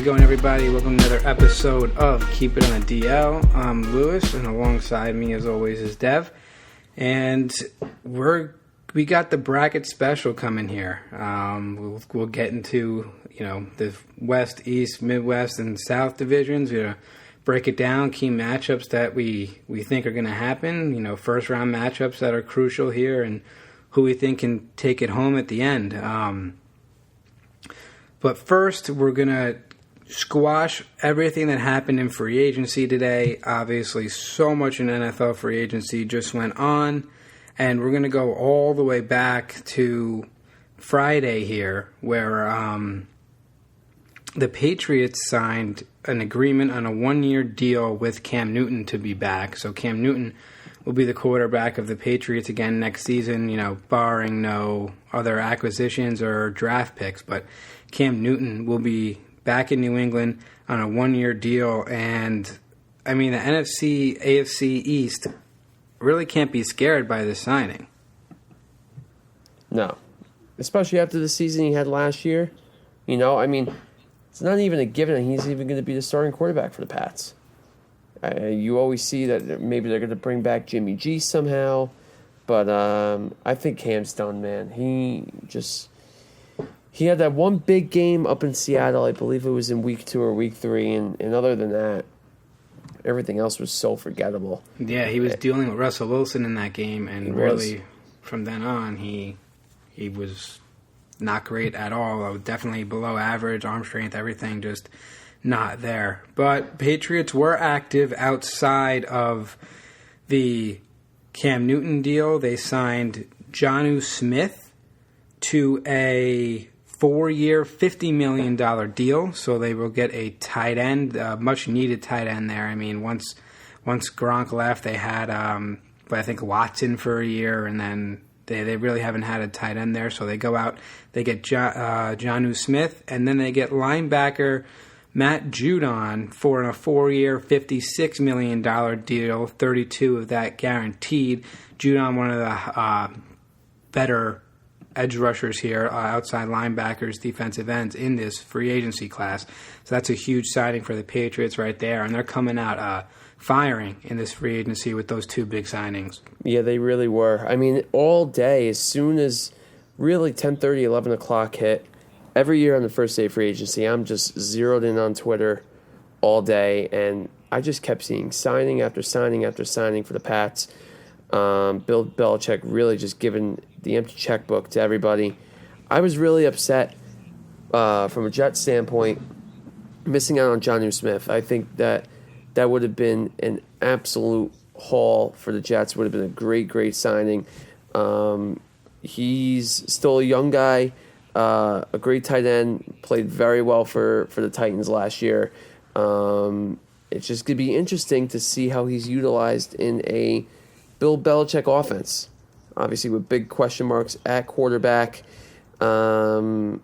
going, everybody? Welcome to another episode of Keep It on the DL. I'm Lewis, and alongside me, as always, is Dev. And we got the bracket special coming here. We'll get into the West, East, Midwest, and South divisions. Break it down, key matchups that we think are going to happen. First round matchups that are crucial here, and who we think can take it home at the end. But first, we're going to squash everything that happened in free agency today. Obviously, so much in NFL free agency just went on. And we're going to go all the way back to Friday here, where the Patriots signed an agreement on a one-year deal with Cam Newton to be back. So Cam Newton will be the quarterback of the Patriots again next season, barring no other acquisitions or draft picks. But Cam Newton will be back in New England on a one-year deal. And, the NFC, AFC East really can't be scared by this signing. No. Especially after the season he had last year. It's not even a given that he's even going to be the starting quarterback for the Pats. You always see that maybe they're going to bring back Jimmy G somehow. But I think Cam's done, man. He had that one big game up in Seattle. I believe it was in week 2 or week 3. And other than that, everything else was so forgettable. Yeah, he was dealing with Russell Wilson in that game. And really, from then on, he was not great at all. Definitely below average, arm strength, everything just not there. But Patriots were active outside of the Cam Newton deal. They signed Jonnu Smith to a 4-year, $50 million deal, so they will get a tight end, much needed tight end there. Once Gronk left, they had, I think Watson for a year, and then they really haven't had a tight end there. So they go out, they get Jonnu Smith, and then they get linebacker Matt Judon for a 4-year, $56 million deal, 32 of that guaranteed. Judon, one of the better edge rushers here, outside linebackers, defensive ends in this free agency class. So that's a huge signing for the Patriots right there. And they're coming out firing in this free agency with those two big signings. Yeah, they really were. All day, as soon as really 10:30, 11 o'clock hit, every year on the first day of free agency, I'm just zeroed in on Twitter all day. And I just kept seeing signing after signing after signing for the Pats. Bill Belichick really just giving the empty checkbook to everybody. I was really upset from a Jets standpoint, missing out on Jonnu Smith. I think that would have been an absolute haul for the Jets. Would have been a great, great signing. He's still a young guy, a great tight end, played very well for the Titans last year. It's just going to be interesting to see how he's utilized in a Bill Belichick offense, obviously with big question marks at quarterback, and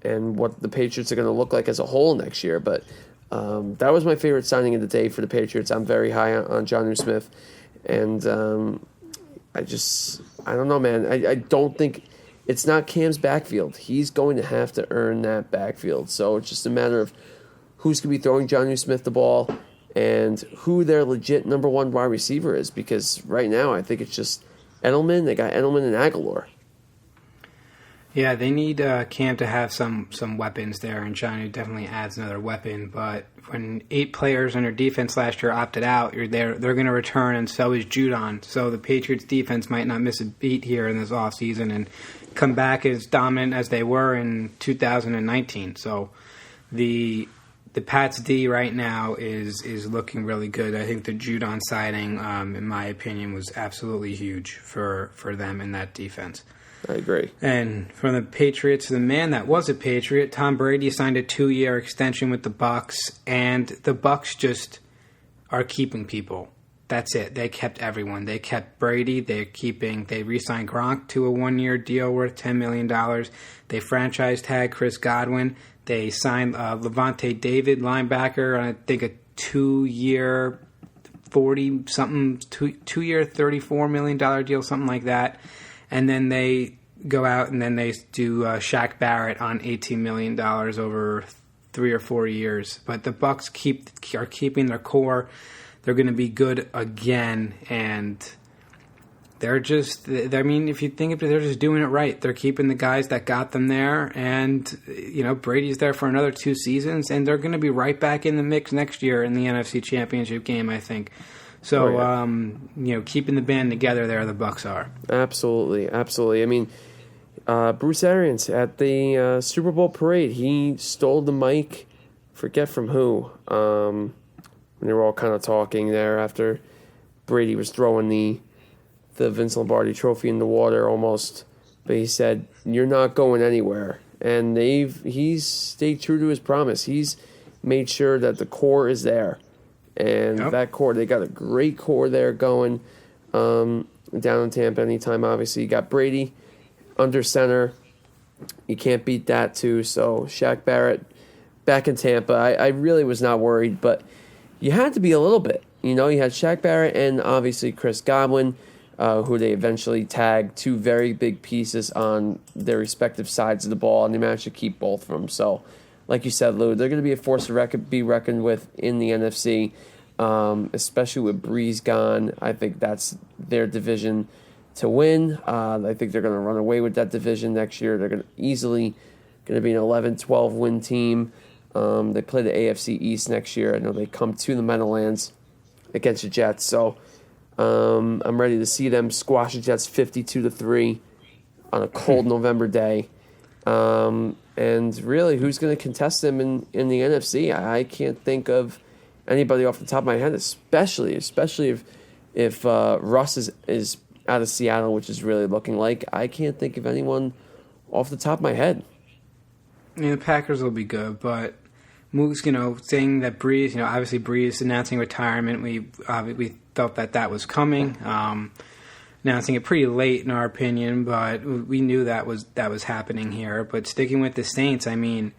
what the Patriots are going to look like as a whole next year. But that was my favorite signing of the day for the Patriots. I'm very high on Jonnu Smith, and I don't know, man. I don't think it's not Cam's backfield. He's going to have to earn that backfield. So it's just a matter of who's going to be throwing Jonnu Smith the ball and who their legit number one wide receiver is, because right now I think it's just Edelman. They got Edelman and Aguilar. Yeah, they need Cam to have some weapons there, and Jonnu definitely adds another weapon. But when 8 players on your defense last year opted out, they're going to return, and so is Judon. So the Patriots defense might not miss a beat here in this offseason and come back as dominant as they were in 2019. So the Pats D right now is looking really good. I think the Judon signing, in my opinion, was absolutely huge for them in that defense. I agree. And from the Patriots, the man that was a Patriot, Tom Brady signed a 2-year extension with the Bucs, and the Bucs just are keeping people. That's it. They kept everyone. They kept Brady. They re-signed Gronk to a 1-year deal worth $10 million. They franchise tagged Chris Godwin. They signed Levante David, linebacker, on I think a 2-year, 2-year, $34 million deal, something like that. And then they go out and then they do Shaq Barrett on $18 million over 3 or 4 years. But the Bucks are keeping their core. They're going to be good again, and they're just, I mean, if you think of it, they're just doing it right. They're keeping the guys that got them there, and, you know, Brady's there for another 2 seasons, and they're going to be right back in the mix next year in the NFC Championship game, I think. So, you know, keeping the band together there, the Bucks are. Absolutely, absolutely. I mean, Bruce Arians at the Super Bowl parade, he stole the mic, forget from who, when they were all kind of talking there after Brady was throwing the Vince Lombardi trophy in the water almost, but he said, "You're not going anywhere." And he's stayed true to his promise. He's made sure that the core is there, and that core, they got a great core there going down in Tampa. Anytime, obviously, you got Brady under center, you can't beat that too. So Shaq Barrett back in Tampa, I really was not worried, but you had to be a little bit. You know, you had Shaq Barrett and obviously Chris Godwin, who they eventually tagged, 2 very big pieces on their respective sides of the ball, and they managed to keep both of them. So, like you said, Lou, they're going to be a force to be reckoned with in the NFC, especially with Breeze gone. I think that's their division to win. I think they're going to run away with that division next year. They're going to be an 11-12 win team. They play the AFC East next year. I know they come to the Meadowlands against the Jets, so I'm ready to see them squash the Jets 52-3 on a cold November day. And really, who's going to contest them in the NFC? I can't think of anybody off the top of my head, especially if Russ is out of Seattle, which is really looking like. I can't think of anyone off the top of my head. I mean, the Packers will be good, but Moose, you know, saying that Breeze, you know, obviously Breeze announcing retirement, we felt that was coming. Announcing it pretty late in our opinion, but we knew that was happening here. But sticking with the Saints, I mean,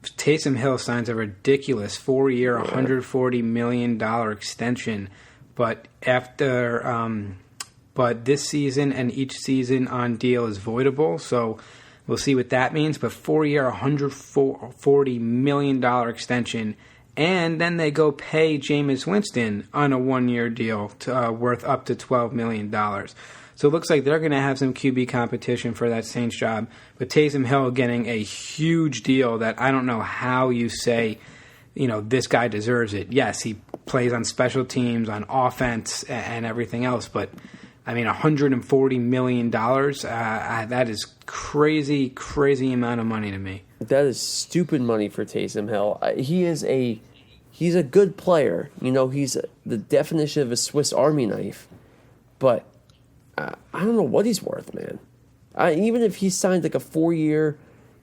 Taysom Hill signs a ridiculous 4-year, $140 million extension, but but this season and each season on deal is voidable, so we'll see what that means. But 4-year, $140 million extension. And then they go pay Jameis Winston on a 1-year deal worth up to $12 million. So it looks like they're going to have some QB competition for that Saints job. But Taysom Hill getting a huge deal that I don't know how you say, you know, this guy deserves it. Yes, he plays on special teams, on offense, and everything else. But, I mean, $140 million, that is crazy, crazy amount of money to me. That is stupid money for Taysom Hill. He's a good player. You know, he's the definition of a Swiss Army knife. But I don't know what he's worth, man. Even if he signed like a 4-year,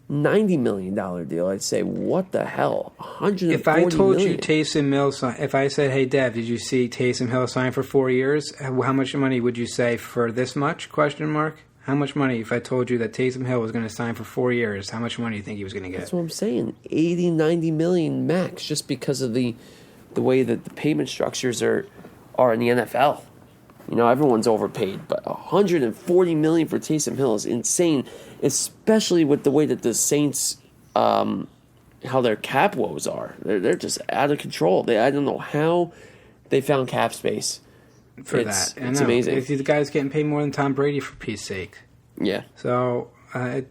$90 million deal, I'd say, what the hell? $140 If I told million. you Taysom Hill, if I said, hey, Dev, did you see Taysom Hill sign for 4 years? How much money would you say for this much? ? How much money, if I told you that Taysom Hill was going to sign for 4 years, how much money do you think he was going to get? That's what I'm saying. 80, 90 million max, just because of the way that the payment structures are in the NFL. You know, everyone's overpaid, but $140 million for Taysom Hill is insane, especially with the way that the Saints, how their cap woes are. They're just out of control. I don't know how they found cap space. It's amazing. If the guy's getting paid more than Tom Brady, for peace sake. Yeah. So,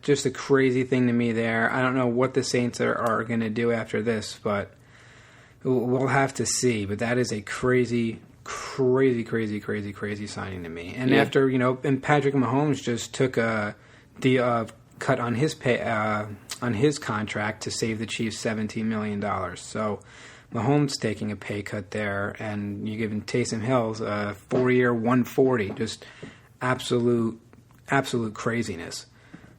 just a crazy thing to me there. I don't know what the Saints are going to do after this, but we'll have to see. But that is a crazy signing to me. And after, you know, and Patrick Mahomes just took the cut on his pay on his contract to save the Chiefs $17 million. So Mahomes taking a pay cut there, and you're giving Taysom Hill a 4-year, $140. Just absolute craziness.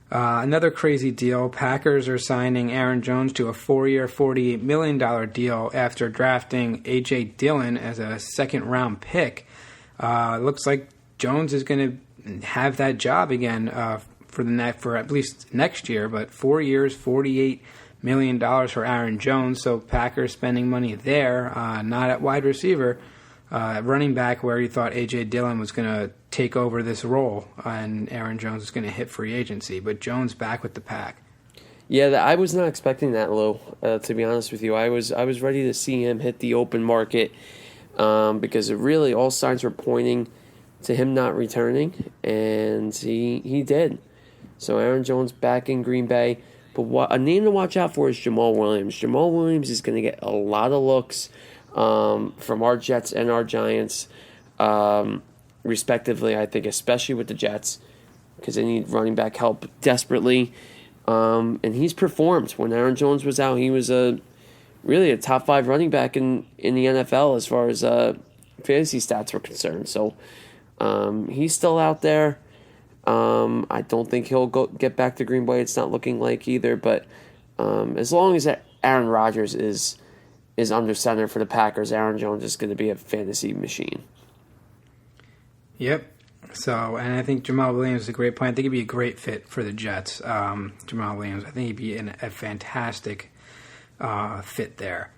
Another crazy deal. Packers are signing Aaron Jones to a 4-year, $48 million deal after drafting A.J. Dillon as a second-round pick. Looks like Jones is going to have that job again for at least next year. But 4 years, $48 million for Aaron Jones. So Packers spending money there, not at wide receiver. Running back, where you thought A.J. Dillon was going to take over this role and Aaron Jones is going to hit free agency. But Jones back with the Pack. Yeah, I was not expecting that, Lou. To be honest with you, I was ready to see him hit the open market because it really all signs were pointing to him not returning, and he did. So Aaron Jones back in Green Bay. But what a name to watch out for is Jamal Williams. Jamal Williams is going to get a lot of looks from our Jets and our Giants, respectively, I think, especially with the Jets, because they need running back help desperately. And he's performed. When Aaron Jones was out, he was really a top 5 running back in the NFL as far as fantasy stats were concerned. So he's still out there. I don't think he'll get back to Green Bay. It's not looking like either. But as long as Aaron Rodgers is under center for the Packers, Aaron Jones is going to be a fantasy machine. Yep. So, and I think Jamal Williams is a great point. I think he'd be a great fit for the Jets. Jamal Williams, I think he'd be a fantastic fit there.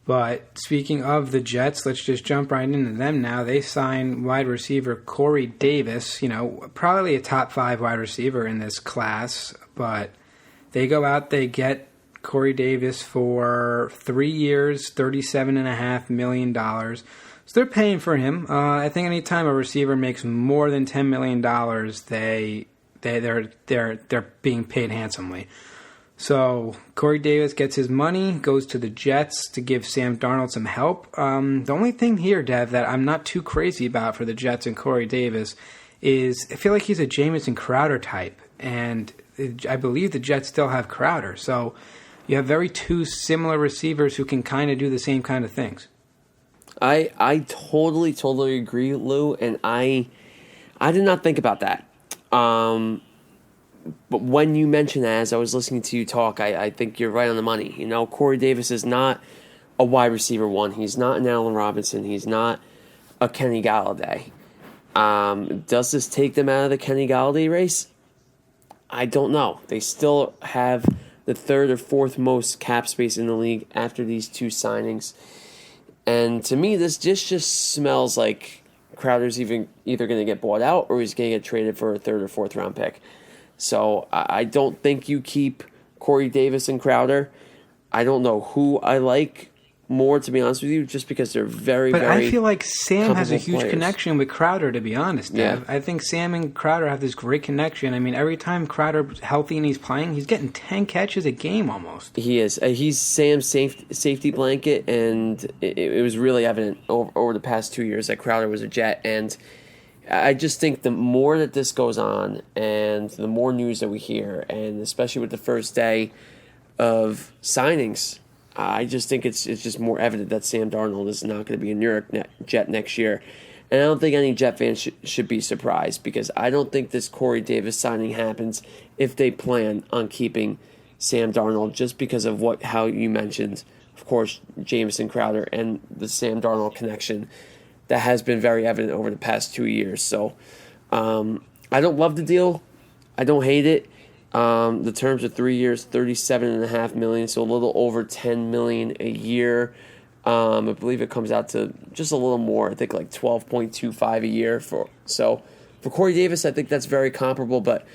But speaking of the Jets, let's just jump right into them now. They signed wide receiver Corey Davis, probably a top 5 wide receiver in this class. But they go out, they get Corey Davis for 3 years, $37.5 million. So they're paying for him. I think anytime a receiver makes more than $10 million, they're being paid handsomely. So Corey Davis gets his money, goes to the Jets to give Sam Darnold some help. The only thing here, Dev, that I'm not too crazy about for the Jets and Corey Davis is I feel like he's a Jamison Crowder type, and I believe the Jets still have Crowder. So you have two similar receivers who can kind of do the same kind of things. I totally agree, Lou, and I did not think about that. But when you mentioned that, as I was listening to you talk, I think you're right on the money. Corey Davis is not a wide receiver one. He's not an Allen Robinson. He's not a Kenny Galladay. Does this take them out of the Kenny Galladay race? I don't know. They still have the 3rd or 4th most cap space in the league after these 2 signings. And to me, this just smells like Crowder's either going to get bought out or he's going to get traded for a 3rd or 4th round pick. So I don't think you keep Corey Davis and Crowder. I don't know who I like more, to be honest with you, just because they're very, but very I feel like Sam has a huge players. connection with Crowder, to be honest, Dev. Yeah. I think Sam and Crowder have this great connection. I mean, every time Crowder's healthy and he's playing, he's getting 10 catches a game almost. He is. He's Sam's safety blanket, and it was really evident over the past 2 years that Crowder was a Jet. And I just think the more that this goes on and the more news that we hear, and especially with the first day of signings, I just think it's just more evident that Sam Darnold is not going to be a New York Jet next year. And I don't think any Jet fans should be surprised, because I don't think this Corey Davis signing happens if they plan on keeping Sam Darnold, just because of how you mentioned, of course, Jamison Crowder and the Sam Darnold connection that has been very evident over the past 2 years. So I don't love the deal. I don't hate it. The terms are 3 years, $37.5 million, so a little over $10 million a year. I believe it comes out to just a little more. I think like $12.25 a year. So for Corey Davis, I think that's very comparable. But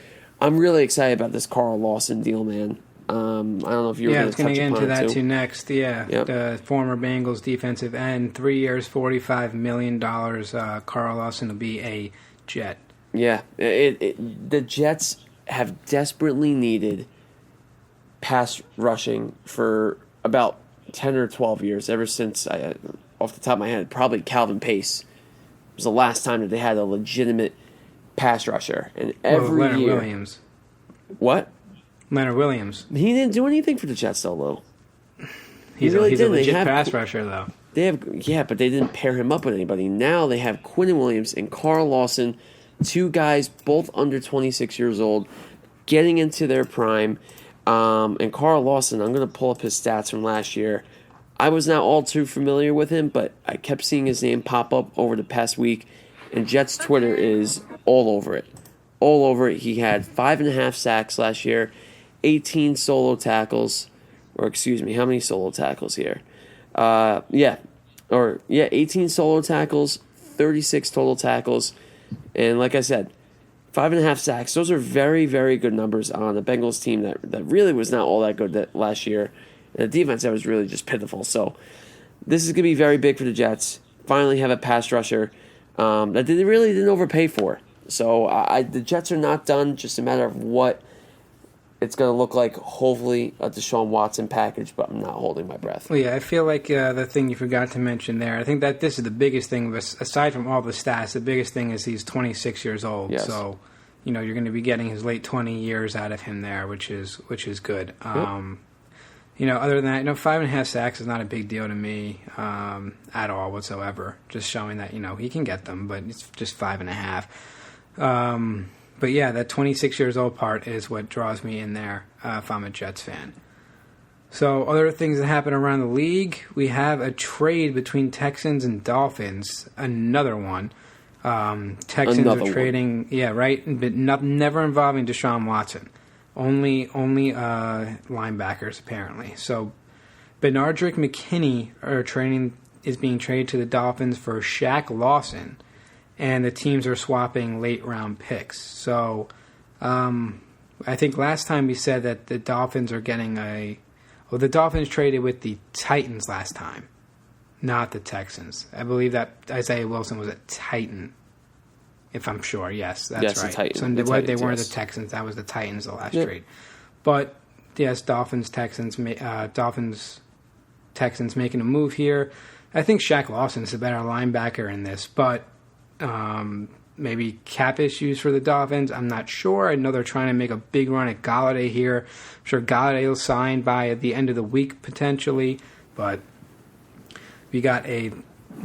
I'm really excited about this Carl Lawson deal, man. I don't know if you were going to touch upon it too. Yeah, it's going to get into that too next. Yeah, yep. The former Bengals defensive end, 3 years, $45 million. Carl Lawson will be a Jet. Yeah, the Jets have desperately needed pass rushing for about 10 or 12 years, ever since, off the top of my head, probably Calvin Pace was the last time that they had a legitimate pass rusher. And every Leonard year... Williams. What? Leonard Williams. He didn't do anything for the Jets, though, Lou. He's a legit pass rusher, though. But they didn't pair him up with anybody. Now they have Quinnen Williams and Carl Lawson, 2 guys both under 26 years old, getting into their prime. And Carl Lawson, I'm going to pull up his stats from last year. I was not all too familiar with him, but I kept seeing his name pop up over the past week, and Jets Twitter is all over it. All over it. He had 5.5 sacks last year, 18 solo tackles, or excuse me, how many solo tackles here? 18 solo tackles, 36 total tackles, and like I said, 5.5 sacks. Those are very, very good numbers on a Bengals team that really was not all that good last year. And a defense that was really just pitiful. So this is going to be very big for the Jets. Finally have a pass rusher that they really didn't overpay for. So the Jets are not done. Just a matter of what it's going to look like. Hopefully a Deshaun Watson package, but I'm not holding my breath. Well, yeah, I feel like the thing you forgot to mention there, I think that this is the biggest thing, aside from all the stats, the biggest thing is he's 26 years old. Yes. So, you're going to be getting his late 20 years out of him there, which is good. Other than that, 5.5 sacks is not a big deal to me at all whatsoever. Just showing that, he can get them, but it's just 5.5. But yeah, that 26 years old part is what draws me in there if I'm a Jets fan. So other things that happen around the league, we have a trade between Texans and Dolphins. Another one. Texans are trading, but never involving Deshaun Watson. Only linebackers apparently. So Benardrick McKinney is being traded to the Dolphins for Shaq Lawson. And the teams are swapping late-round picks. So I think last time we said that the Dolphins are getting the Dolphins traded with the Titans last time, not the Texans. I believe that Isaiah Wilson was a Titan, if I'm sure. Yes, that's right. Titan. So they weren't the Texans. That was the Titans, the last trade. But, yes, Texans making a move here. I think Shaq Lawson is a better linebacker in this, but maybe cap issues for the Dolphins. I'm not sure. I know they're trying to make a big run at Golladay here. I'm sure Golladay will sign by the end of the week potentially, but we got a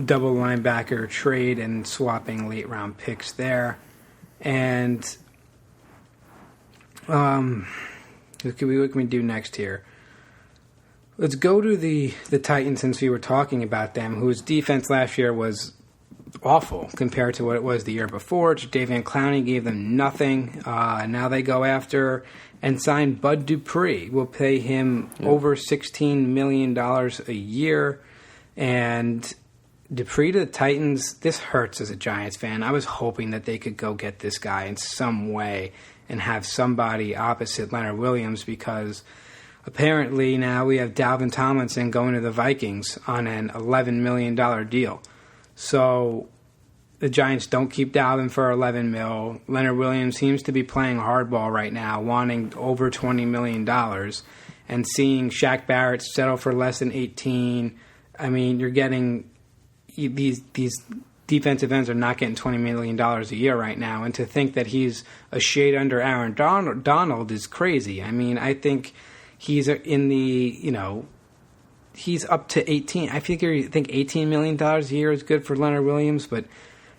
double linebacker trade and swapping late round picks there. And what can we do next here? Let's go to the Titans since we were talking about them, whose defense last year was awful compared to what it was the year before. Jadeveon Clowney gave them nothing. Now they go after and sign Bud Dupree. We'll pay him over $16 million a year. And Dupree to the Titans, this hurts as a Giants fan. I was hoping that they could go get this guy in some way and have somebody opposite Leonard Williams, because apparently now we have Dalvin Tomlinson going to the Vikings on an $11 million deal. So the Giants don't keep Dalvin for $11 million. Leonard Williams seems to be playing hardball right now, wanting over $20 million, and seeing Shaq Barrett settle for less than 18. I mean, you're getting these defensive ends are not getting $20 million a year right now, and to think that he's a shade under Aaron Donald is crazy. I mean, I think he's in the, he's up to 18. I think $18 million a year is good for Leonard Williams, but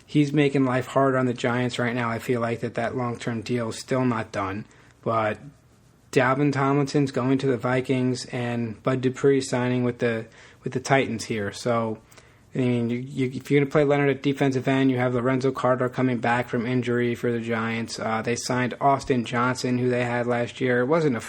he's making life hard on the Giants right now. I feel like that long-term deal is still not done. But Dalvin Tomlinson's going to the Vikings, and Bud Dupree signing with the Titans here. So, I mean, if you're going to play Leonard at defensive end, you have Lorenzo Carter coming back from injury for the Giants. They signed Austin Johnson, who they had last year. It wasn't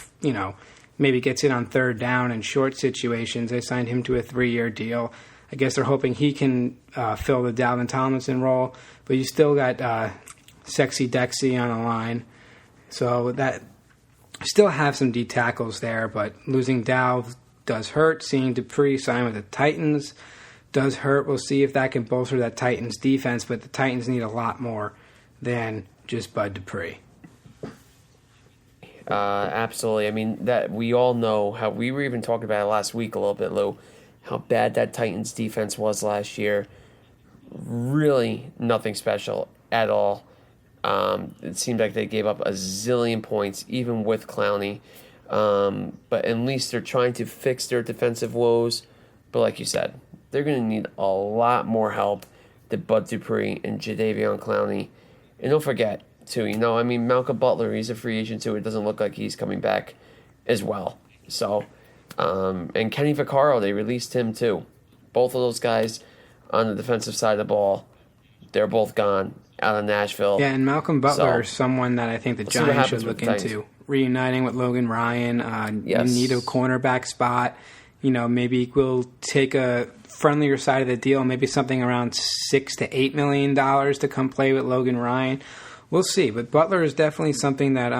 maybe gets in on third down in short situations. They signed him to a 3-year deal. I guess they're hoping he can fill the Dalvin Tomlinson role, but you still got Sexy Dexy on the line. So that still have some D tackles there, but losing Dow does hurt. Seeing Dupree sign with the Titans does hurt. We'll see if that can bolster that Titans defense, but the Titans need a lot more than just Bud Dupree. Absolutely. I mean, that we all know how we were even talking about it last week a little bit, Lou, how bad that Titans defense was last year. Really nothing special at all. It seemed like they gave up a zillion points, even with Clowney. But at least they're trying to fix their defensive woes. But like you said, they're going to need a lot more help than Bud Dupree and Jadeveon Clowney. And don't forget, too, Malcolm Butler, he's a free agent too. It doesn't look like he's coming back as well. So, and Kenny Vaccaro, they released him too. Both of those guys on the defensive side of the ball, they're both gone out of Nashville. Yeah, and Malcolm Butler is someone that I think the Giants should look into. Reuniting with Logan Ryan, you need a cornerback spot. Maybe we'll take a friendlier side of the deal, maybe something around $6 to $8 million to come play with Logan Ryan. we'll see. But Butler is definitely something that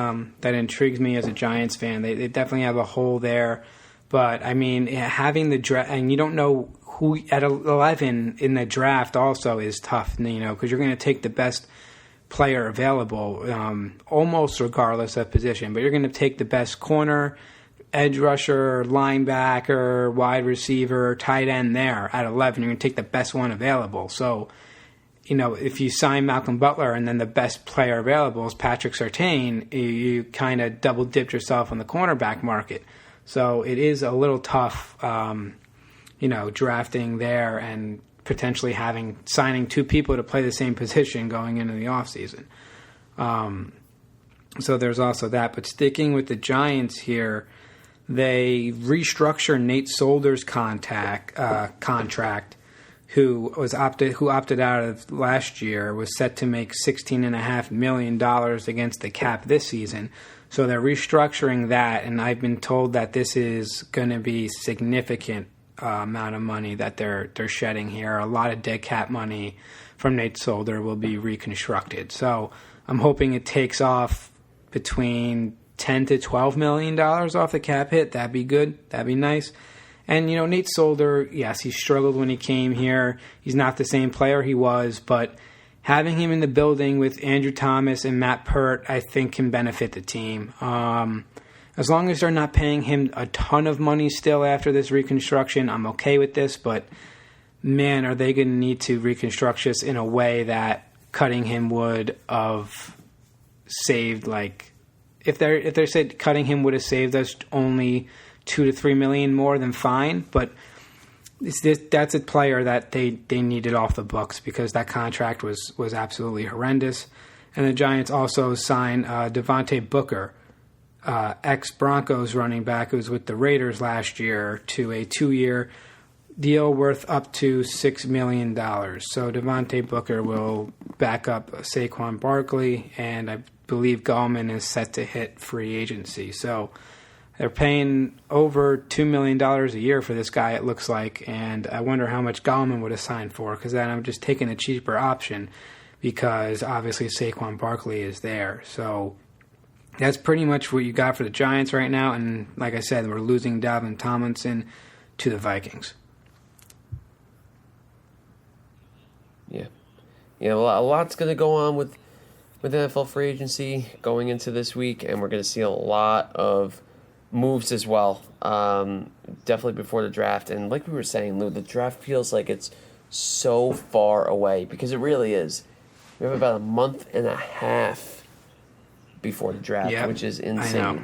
that intrigues me as a Giants fan. They definitely have a hole there. But, I mean, having the draft, and you don't know who at 11 in the draft also is tough, because you're going to take the best player available, almost regardless of position. But you're going to take the best corner, edge rusher, linebacker, wide receiver, tight end there at 11. You're going to take the best one available. So, if you sign Malcolm Butler and then the best player available is Patrick Surtain, you kind of double dipped yourself on the cornerback market. So it is a little tough, drafting there and potentially signing two people to play the same position going into the offseason. So there's also that. But sticking with the Giants here, they restructure Nate Solder's contract, who opted out of last year, was set to make $16.5 million against the cap this season. So they're restructuring that, and I've been told that this is going to be significant amount of money that they're shedding here. A lot of dead cap money from Nate Solder will be reconstructed. So I'm hoping it takes off between $10 to $12 million off the cap hit. That'd be good. That'd be nice. And, Nate Solder, yes, he struggled when he came here. He's not the same player he was, but having him in the building with Andrew Thomas and Matt Pert, I think can benefit the team. As long as they're not paying him a ton of money still after this reconstruction, I'm okay with this. But, man, are they going to need to reconstruct this in a way that cutting him would have saved, if they said cutting him would have saved us only $2 to $3 million more, than fine. But that's a player that they needed off the books because that contract was absolutely horrendous. And the Giants also signed Devontae Booker, ex-Broncos running back who was with the Raiders last year, to a 2-year deal worth up to $6 million. So Devontae Booker will back up Saquon Barkley, and I believe Gallman is set to hit free agency. So they're paying over $2 million a year for this guy, it looks like, and I wonder how much Gallman would have signed for, because then I'm just taking a cheaper option because obviously Saquon Barkley is there. So that's pretty much what you got for the Giants right now, and like I said, we're losing Dalvin Tomlinson to the Vikings. Yeah. A lot's going to go on with NFL free agency going into this week, and we're going to see a lot of moves as well, definitely before the draft. And like we were saying, Lou, the draft feels like it's so far away, because it really is. We have about a month and a half before the draft, which is insane. I know.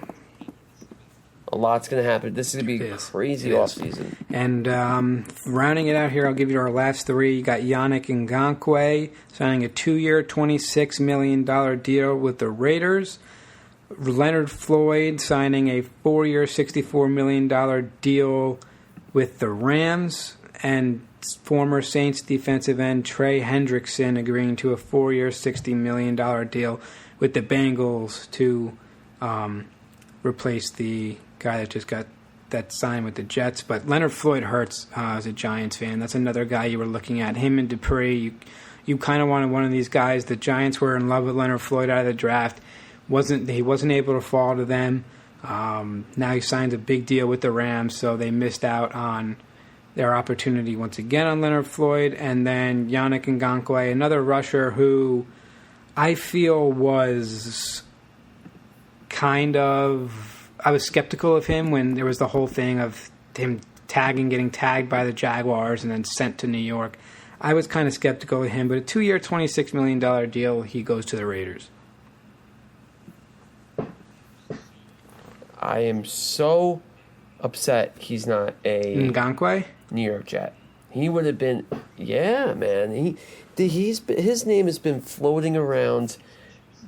A lot's going to happen. This is going to be a crazy offseason. And rounding it out here, I'll give you our last three. You got Yannick Ngakoue signing a 2-year, $26 million deal with the Raiders. Leonard Floyd signing a 4-year, $64 million deal with the Rams. And former Saints defensive end Trey Hendrickson agreeing to a 4-year, $60 million deal with the Bengals to replace the guy that just got that signed with the Jets. But Leonard Floyd hurts as a Giants fan. That's another guy you were looking at. Him and Dupree, you kind of wanted one of these guys. The Giants were in love with Leonard Floyd out of the draft. He wasn't able to fall to them. Now he signed a big deal with the Rams, so they missed out on their opportunity once again on Leonard Floyd. And then Yannick Ngakoue, another rusher who I feel was I was skeptical of him when there was the whole thing of him getting tagged by the Jaguars and then sent to New York. I was kind of skeptical of him, but a 2-year, $26 million deal, he goes to the Raiders. I am so upset he's not a Ngakoue? New York Jet. He would have been, man. His name has been floating around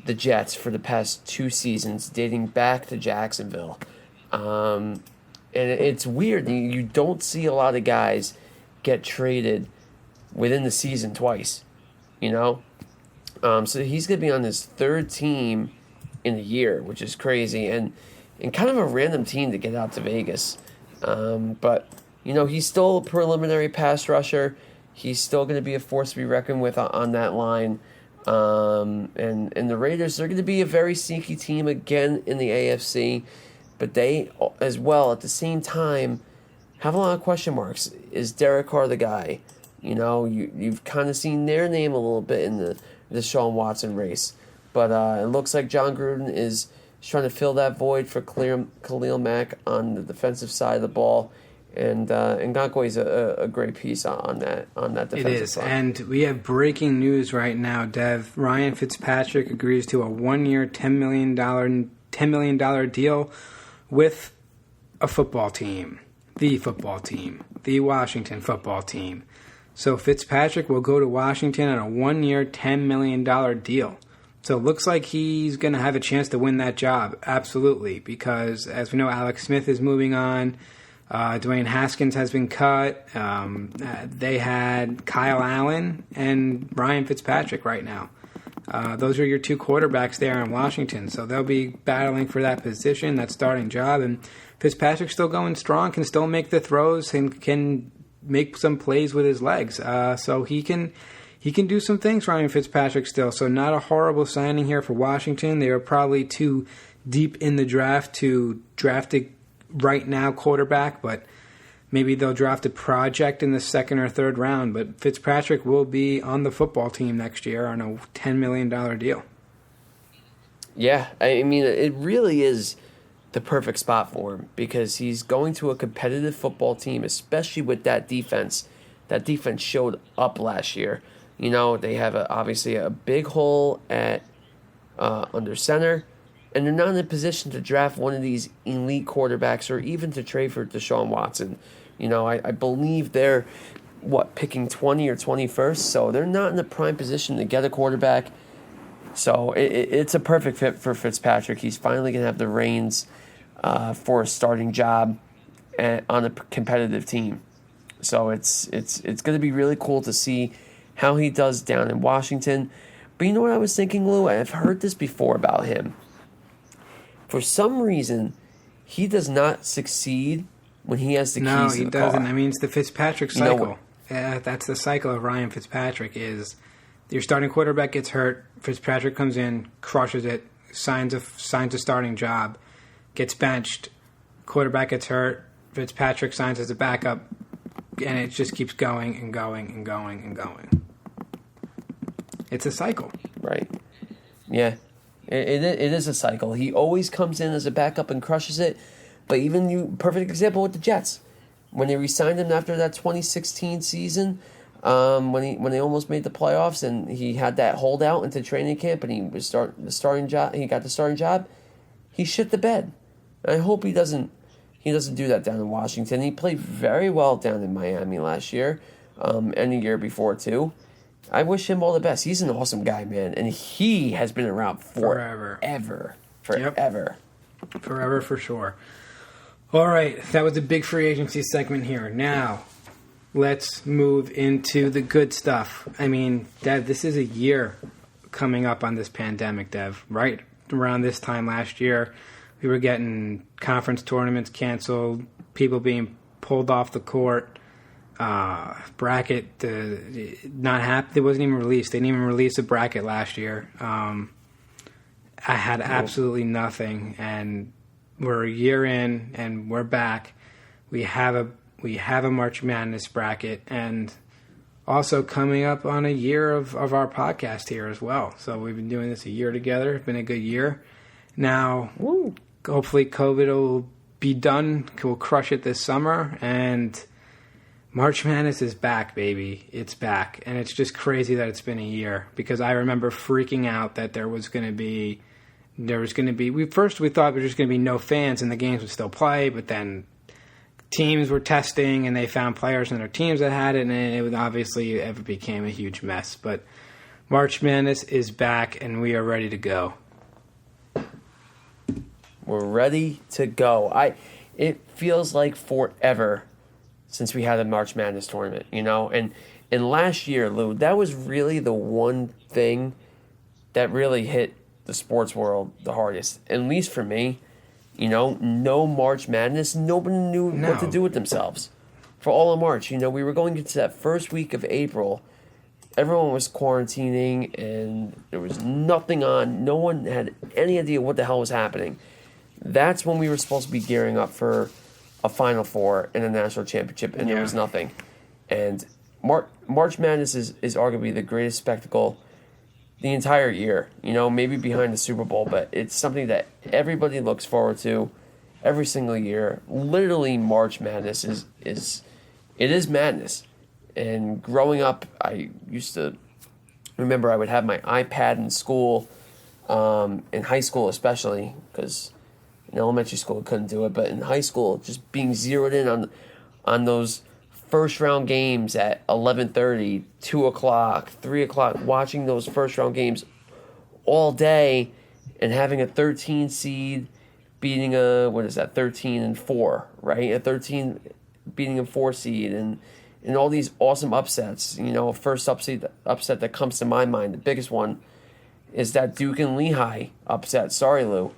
the Jets for the past 2 seasons, dating back to Jacksonville. And it's weird. You don't see a lot of guys get traded within the season twice, So he's going to be on his 3rd team in a year, which is crazy. And kind of a random team to get out to Vegas. But, he's still a preliminary pass rusher. He's still going to be a force to be reckoned with on that line. And the Raiders, they're going to be a very sneaky team again in the AFC, but they, as well, at the same time, have a lot of question marks. Is Derek Carr the guy? You've kind of seen their name a little bit in the Deshaun Watson race. But it looks like John Gruden is trying to fill that void for Khalil Mack on the defensive side of the ball. And Ngakoue is a great piece on that defensive side. And we have breaking news right now, Dev. Ryan Fitzpatrick agrees to a 1-year, $10 million deal with a football team. The football team. The Washington football team. So Fitzpatrick will go to Washington on a 1-year, $10 million deal. So it looks like he's going to have a chance to win that job. Absolutely. Because, as we know, Alex Smith is moving on. Dwayne Haskins has been cut. They had Kyle Allen and Ryan Fitzpatrick right now. Those are your two quarterbacks there in Washington. So they'll be battling for that position, that starting job. And Fitzpatrick's still going strong, can still make the throws, and can make some plays with his legs. So he can do some things, Ryan Fitzpatrick, still. So not a horrible signing here for Washington. They are probably too deep in the draft to draft a right now quarterback, but maybe they'll draft a project in the second or third round. But Fitzpatrick will be on the football team next year on a $10 million deal. Yeah, I mean, it really is the perfect spot for him because he's going to a competitive football team, especially with that defense. That defense showed up last year. They have obviously a big hole at under center, and they're not in a position to draft one of these elite quarterbacks or even to trade for Deshaun Watson. I believe they're, picking 20 or 21st, so they're not in the prime position to get a quarterback. So it's a perfect fit for Fitzpatrick. He's finally going to have the reins for a starting job on a competitive team. So it's going to be really cool to see how he does down in Washington. But you know what I was thinking, Lou? I've heard this before about him. For some reason, he does not succeed when he has the keys to the car. No, he doesn't. I mean, it's the Fitzpatrick cycle. That's the cycle of Ryan Fitzpatrick is your starting quarterback gets hurt, Fitzpatrick comes in, crushes it, signs a starting job, gets benched, quarterback gets hurt, Fitzpatrick signs as a backup, and it just keeps going and going and going and going. It's a cycle. Right. Yeah. It is a cycle. He always comes in as a backup and crushes it. But perfect example with the Jets. When they re-signed him after that 2016 season, when they almost made the playoffs and he had that holdout into training camp and he was the starting job, he got the starting job, he shit the bed. And I hope he doesn't do that down in Washington. He played very well down in Miami last year, and the year before too. I wish him all the best. He's an awesome guy, man. And he has been around forever. Forever. Yep. Forever for sure. All right. That was the big free agency segment here. Now, let's move into the good stuff. I mean, Dev, this is a year coming up on this pandemic, Dev. Right around this time last year, we were getting conference tournaments canceled, people being pulled off the court. Bracket not happen. It wasn't even released. They didn't even release a bracket last year. I had absolutely nothing, and we're a year in, and we're back. We have a March Madness bracket, and also coming up on a year of our podcast here as well. So we've been doing this a year together. It's been a good year. Now, hopefully, COVID will be done. We'll crush it this summer, and March Madness is back, baby. It's back. And it's just crazy that it's been a year because I remember freaking out that we thought there was going to be no fans and the games would still play, but then teams were testing and they found players in their teams that had it, and it became a huge mess. But March Madness is back and we are ready to go. We're ready to go. It feels like forever since we had a March Madness tournament, and last year, Lou, that was really the one thing that really hit the sports world the hardest, at least for me. No March Madness, nobody knew what to do with themselves for all of March. We were going into that first week of April, everyone was quarantining and there was nothing on. No one had any idea what the hell was happening. That's when we were supposed to be gearing up for a Final Four and a national championship, and there was nothing. And March Madness is arguably the greatest spectacle the entire year. You know, maybe behind the Super Bowl, but it's something that everybody looks forward to every single year. Literally, March Madness is madness. And growing up, I used to remember I would have my iPad in school, in high school especially, because in elementary school I couldn't do it, but in high school, just being zeroed in on those first round games at 11:30, 2 o'clock, 3 o'clock, watching those first round games all day, and having a 13 seed beating 13 and 4, right? A 13 beating a 4 seed, and all these awesome upsets. You know, first upset that comes to my mind, the biggest one, is that Duke and Lehigh upset. Sorry, Lou.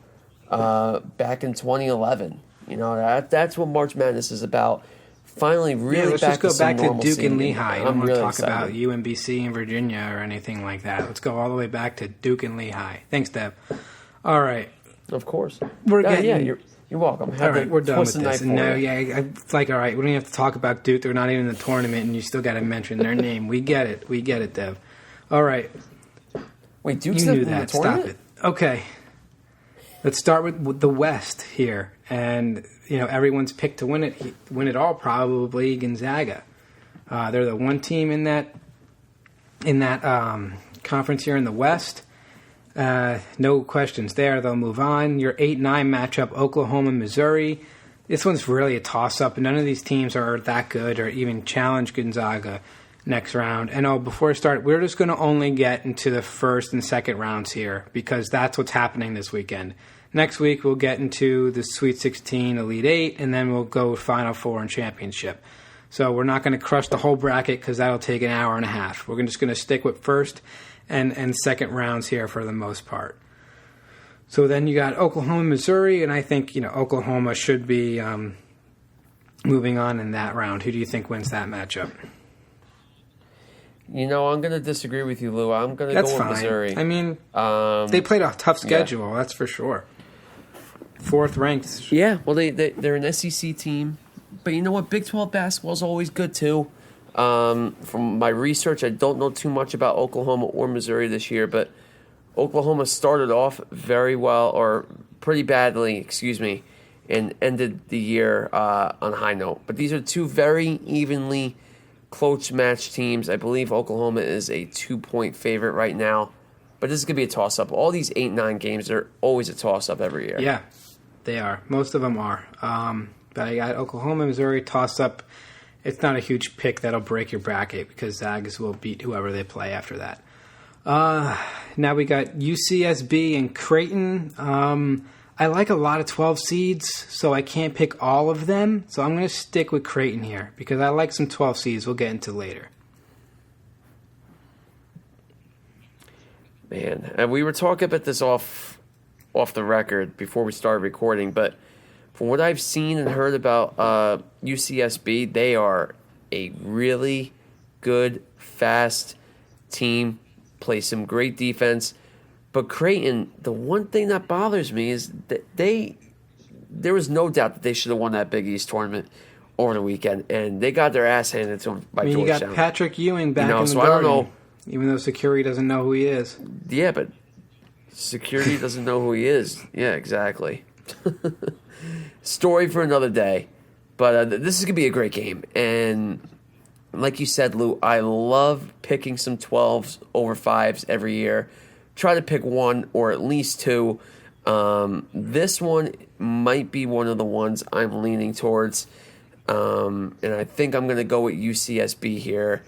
Back in 2011. You know, that's what March Madness is about. Finally, really let's back just go back to normalcy. Duke and Lehigh. I don't want to talk excited about UMBC and Virginia or anything like that. Let's go all the way back to Duke and Lehigh. Thanks, Deb. All right. Of course. You're welcome. All right, we're done with this. No, it's like, all right, we don't have to talk about Duke. They're not even in the tournament, and you still got to mention their name. We get it, Dev. All right. Wait, Duke's you knew in that. the tournament? Stop it. Okay. Let's start with the West here, and everyone's picked to win it all. Probably Gonzaga. They're the one team in that conference here in the West. No questions there. They'll move on. Your 8-9 matchup, Oklahoma, Missouri. This one's really a toss-up. None of these teams are that good or even challenge Gonzaga next round. And before I start, we're just going to only get into the first and second rounds here because that's what's happening this weekend. Next week, we'll get into the Sweet 16, Elite 8, and then we'll go Final Four and Championship. So we're not going to crush the whole bracket because that'll take an hour and a half. We're just going to stick with first and second rounds here for the most part. So then you got Oklahoma, Missouri, and I think Oklahoma should be moving on in that round. Who do you think wins that matchup? I'm going to disagree with you, Lou. I'm going to go with Missouri. I mean, they played a tough schedule, that's for sure. Fourth ranked. Yeah, well, they're an SEC team. But you know what? Big 12 basketball is always good, too. From my research, I don't know too much about Oklahoma or Missouri this year, but Oklahoma started off very well, or pretty badly, and ended the year on a high note. But these are two very evenly close match teams. I believe Oklahoma is a 2-point favorite right now, but this is going to be a toss-up. All these 8-9 games are always a toss-up every year. Yeah, they are. Most of them are. But I got Oklahoma, Missouri toss-up. It's not a huge pick that'll break your bracket because Zags will beat whoever they play after that. Now we got UCSB and Creighton. I like a lot of 12 seeds, so I can't pick all of them. So I'm going to stick with Creighton here because I like some 12 seeds we'll get into later. Man, and we were talking about this off the record before we started recording, but from what I've seen and heard about UCSB, they are a really good, fast team, play some great defense. But Creighton, the one thing that bothers me is that there was no doubt that they should have won that Big East tournament over the weekend, and they got their ass handed to them by Georgetown. You got Patrick Ewing back in the so Garden, I don't know. Even though security doesn't know who he is. Yeah, but security doesn't know who he is. Yeah, exactly. Story for another day. But this is going to be a great game. And like you said, Lou, I love picking some 12s over 5s every year. Try to pick one or at least two. This one might be one of the ones I'm leaning towards. And I think I'm going to go with UCSB here.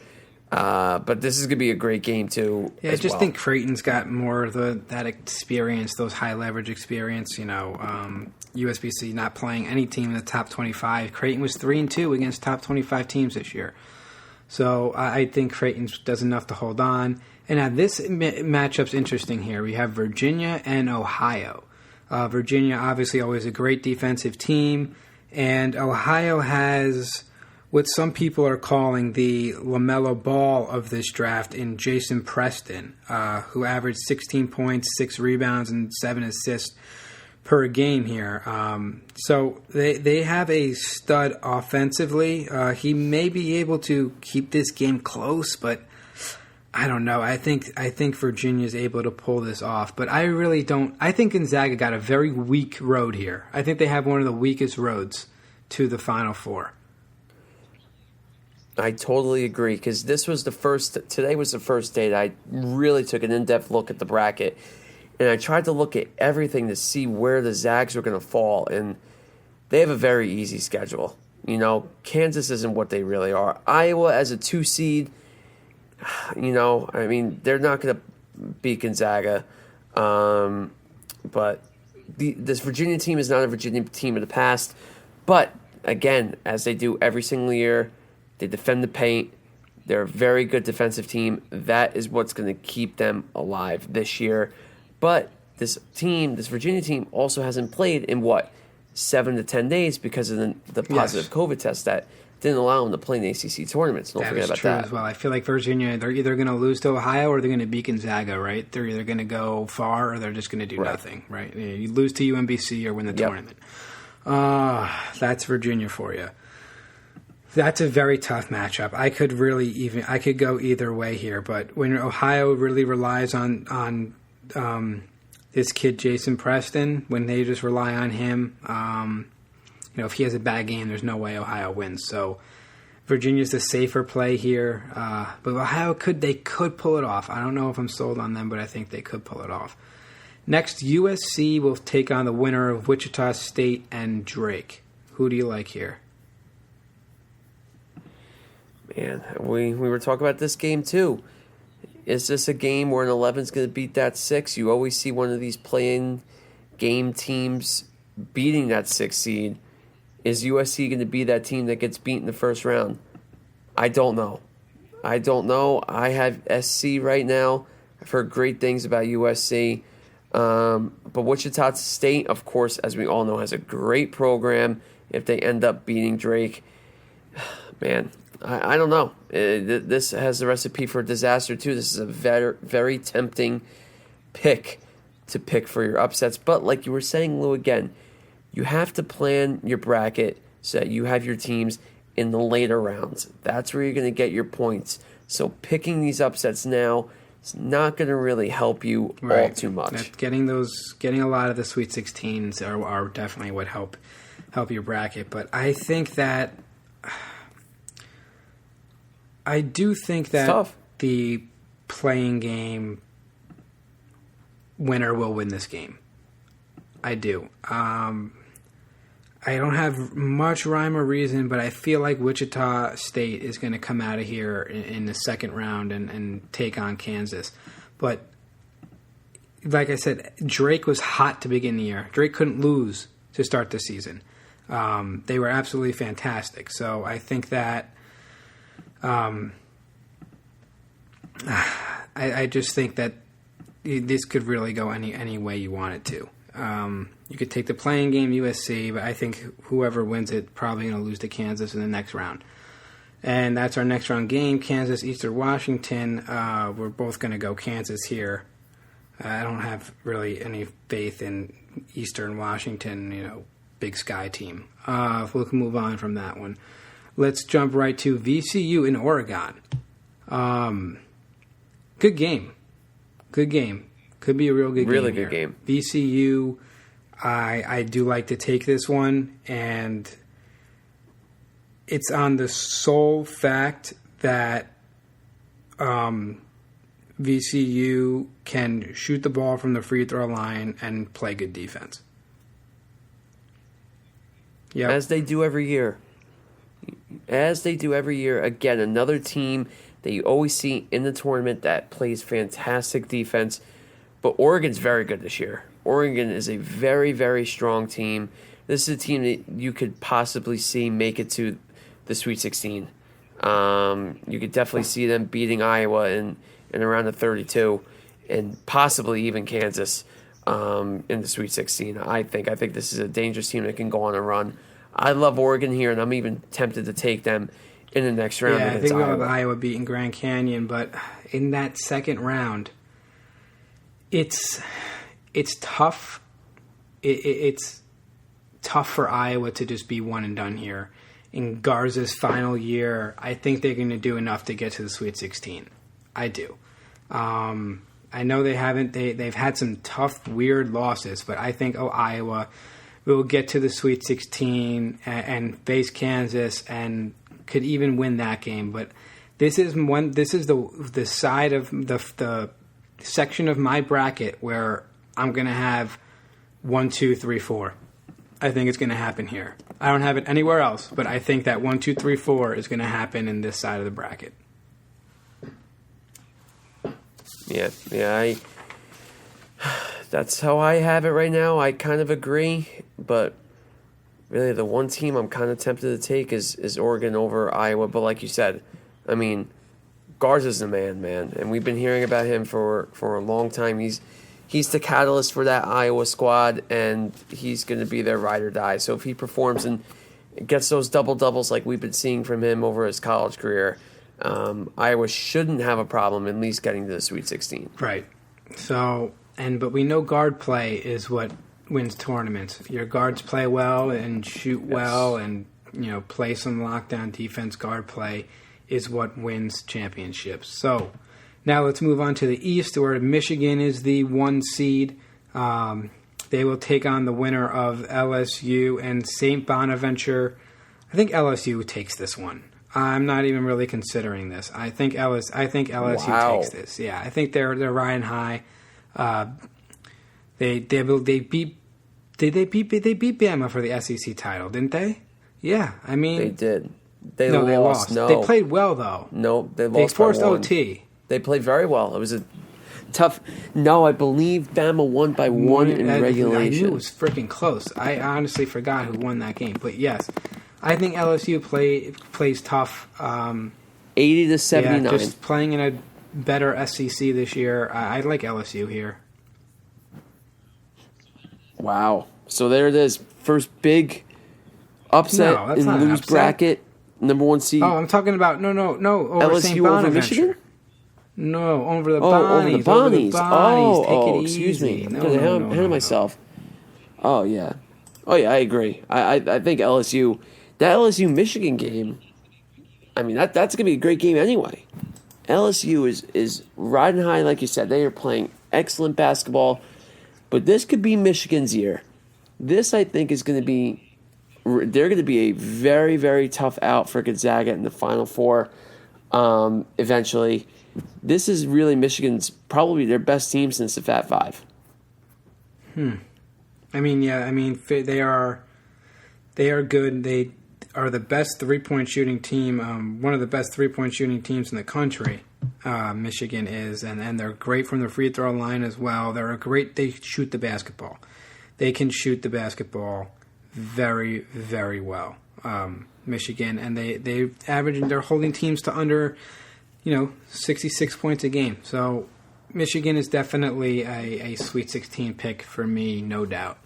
But this is going to be a great game, too. Yeah, I just think Creighton's got more of that experience, those high-leverage experience. USBC not playing any team in the top 25. Creighton was 3-2 against top 25 teams this year. So I think Creighton does enough to hold on. And now this matchup's interesting here. We have Virginia and Ohio. Virginia, obviously, always a great defensive team. And Ohio has what some people are calling the LaMelo Ball of this draft in Jason Preston, who averaged 16 points, 6 rebounds, and 7 assists per game here. So they have a stud offensively. He may be able to keep this game close, but I don't know. I think Virginia's able to pull this off, but I really don't. I think Gonzaga got a very weak road here. I think they have one of the weakest roads to the Final Four. I totally agree, because today was the first day that I really took an in-depth look at the bracket, and I tried to look at everything to see where the Zags were going to fall, and they have a very easy schedule. You know, Kansas isn't what they really are. Iowa as a 2 seed, you know, I mean, they're not going to beat Gonzaga, but this Virginia team is not a Virginia team of the past, but again, as they do every single year, they defend the paint. They're a very good defensive team. That is what's going to keep them alive this year. But this Virginia team, also hasn't played in 7 to 10 days because of the positive COVID test that didn't allow them to play in the ACC tournaments. Don't forget about true that. As well. I feel like Virginia, they're either going to lose to Ohio or they're going to beat Gonzaga, right? They're either going to go far or they're just going to do nothing, right? You lose to UMBC or win the tournament. That's Virginia for you. That's a very tough matchup. I could go either way here, but when Ohio really relies on this kid Jason Preston, when they just rely on him, if he has a bad game, there's no way Ohio wins. So Virginia's the safer play here, but Ohio could pull it off. I don't know if I'm sold on them, but I think they could pull it off. Next, USC will take on the winner of Wichita State and Drake. Who do you like here? Man, we were talking about this game too. Is this a game where an 11 is going to beat that 6? You always see one of these playing game teams beating that 6 seed. Is USC going to be that team that gets beat in the first round? I don't know. I have SC right now. I've heard great things about USC. But Wichita State, of course, as we all know, has a great program. If they end up beating Drake, man, I don't know. This has the recipe for disaster, too. This is a very, very tempting pick for your upsets. But like you were saying, Lou, again, you have to plan your bracket so that you have your teams in the later rounds. That's where you're going to get your points. So picking these upsets now is not going to really help you all too much. Getting a lot of the Sweet 16s are definitely what help your bracket. But I think that... I do think that the playing game winner will win this game. I do. I don't have much rhyme or reason, but I feel like Wichita State is going to come out of here in the second round and take on Kansas. But like I said, Drake was hot to begin the year. Drake couldn't lose to start the season. They were absolutely fantastic. So I think that I just think that this could really go any way you want it to. You could take the playing game USC, but I think whoever wins it probably going to lose to Kansas in the next round. And that's our next round game, Kansas, Eastern Washington. We're both going to go Kansas here. I don't have really any faith in Eastern Washington, Big Sky team. We'll move on from that one. Let's jump right to VCU in Oregon. Good game. Could be a real good game. Really good game. VCU, I do like to take this one, and it's on the sole fact that VCU can shoot the ball from the free throw line and play good defense. Yeah, as they do every year. Again, another team that you always see in the tournament that plays fantastic defense. But Oregon's very good this year. Oregon is a very, very strong team. This is a team that you could possibly see make it to the Sweet 16. You could definitely see them beating Iowa in around the 32, and possibly even Kansas in the Sweet 16. I think this is a dangerous team that can go on a run. I love Oregon here, and I'm even tempted to take them in the next round. Yeah, I think we'll have Iowa beating Grand Canyon, but in that second round, it's tough. It's tough for Iowa to just be one and done here. In Garza's final year, I think they're going to do enough to get to the Sweet 16. I do. I know they haven't. They've had some tough, weird losses, but I think Iowa will get to the Sweet 16 and face Kansas and could even win that game. But this is the side of the section of my bracket where I'm going to have 1, 2, 3, 4. I think it's going to happen here. I don't have it anywhere else, but I think that 1, 2, 3, 4 is going to happen in this side of the bracket. Yeah. That's how I have it right now. I kind of agree, but really the one team I'm kind of tempted to take is Oregon over Iowa. But like you said, I mean, Garza's the man, and we've been hearing about him for a long time. He's the catalyst for that Iowa squad, and he's going to be their ride or die. So if he performs and gets those double-doubles like we've been seeing from him over his college career, Iowa shouldn't have a problem at least getting to the Sweet 16. Right. So, but we know guard play is what wins tournaments. Your guards play well and shoot well and, play some lockdown defense. Guard play is what wins championships. So, now let's move on to the East, where Michigan is the 1 seed. They will take on the winner of LSU and St. Bonaventure. I think LSU takes this one. I'm not even really considering this. I think LSU takes this. Yeah, I think they're riding high. They beat Bama for the SEC title, didn't they? Yeah, I mean they did. They lost. No, they played well though. No, they lost. They forced by 1. OT. They played very well. It was a tough. No, I believe Bama won by 1 in regulation. I knew it was freaking close. I honestly forgot who won that game. But yes, I think LSU plays tough. 80-79. Yeah, just playing in a better SEC this year. I like LSU here. Wow. So there it is. First big upset in lose bracket. Number 1 seed. Oh, I'm talking about no. Over LSU St. Bonaventure. over Michigan? No, over the Bonnies. Over the Bonnies. Take it excuse easy. me. I'm getting ahead of myself. Oh yeah, I agree. I think LSU, that LSU Michigan game, I mean that's gonna be a great game anyway. LSU is riding high, like you said. They are playing excellent basketball, but this could be Michigan's year. This I think is going to be. They're going to be a very, very tough out for Gonzaga in the Final Four. Eventually, this is really Michigan's probably their best team since the Fat Five. I mean, they are good. They are the best 3-point shooting team. One of the best 3-point shooting teams in the country. Michigan is, and they're great from the free throw line as well. They shoot the basketball. They can shoot the basketball very, very well. Michigan, and they're holding teams to under, 66 points a game. So Michigan is definitely a Sweet 16 pick for me, no doubt.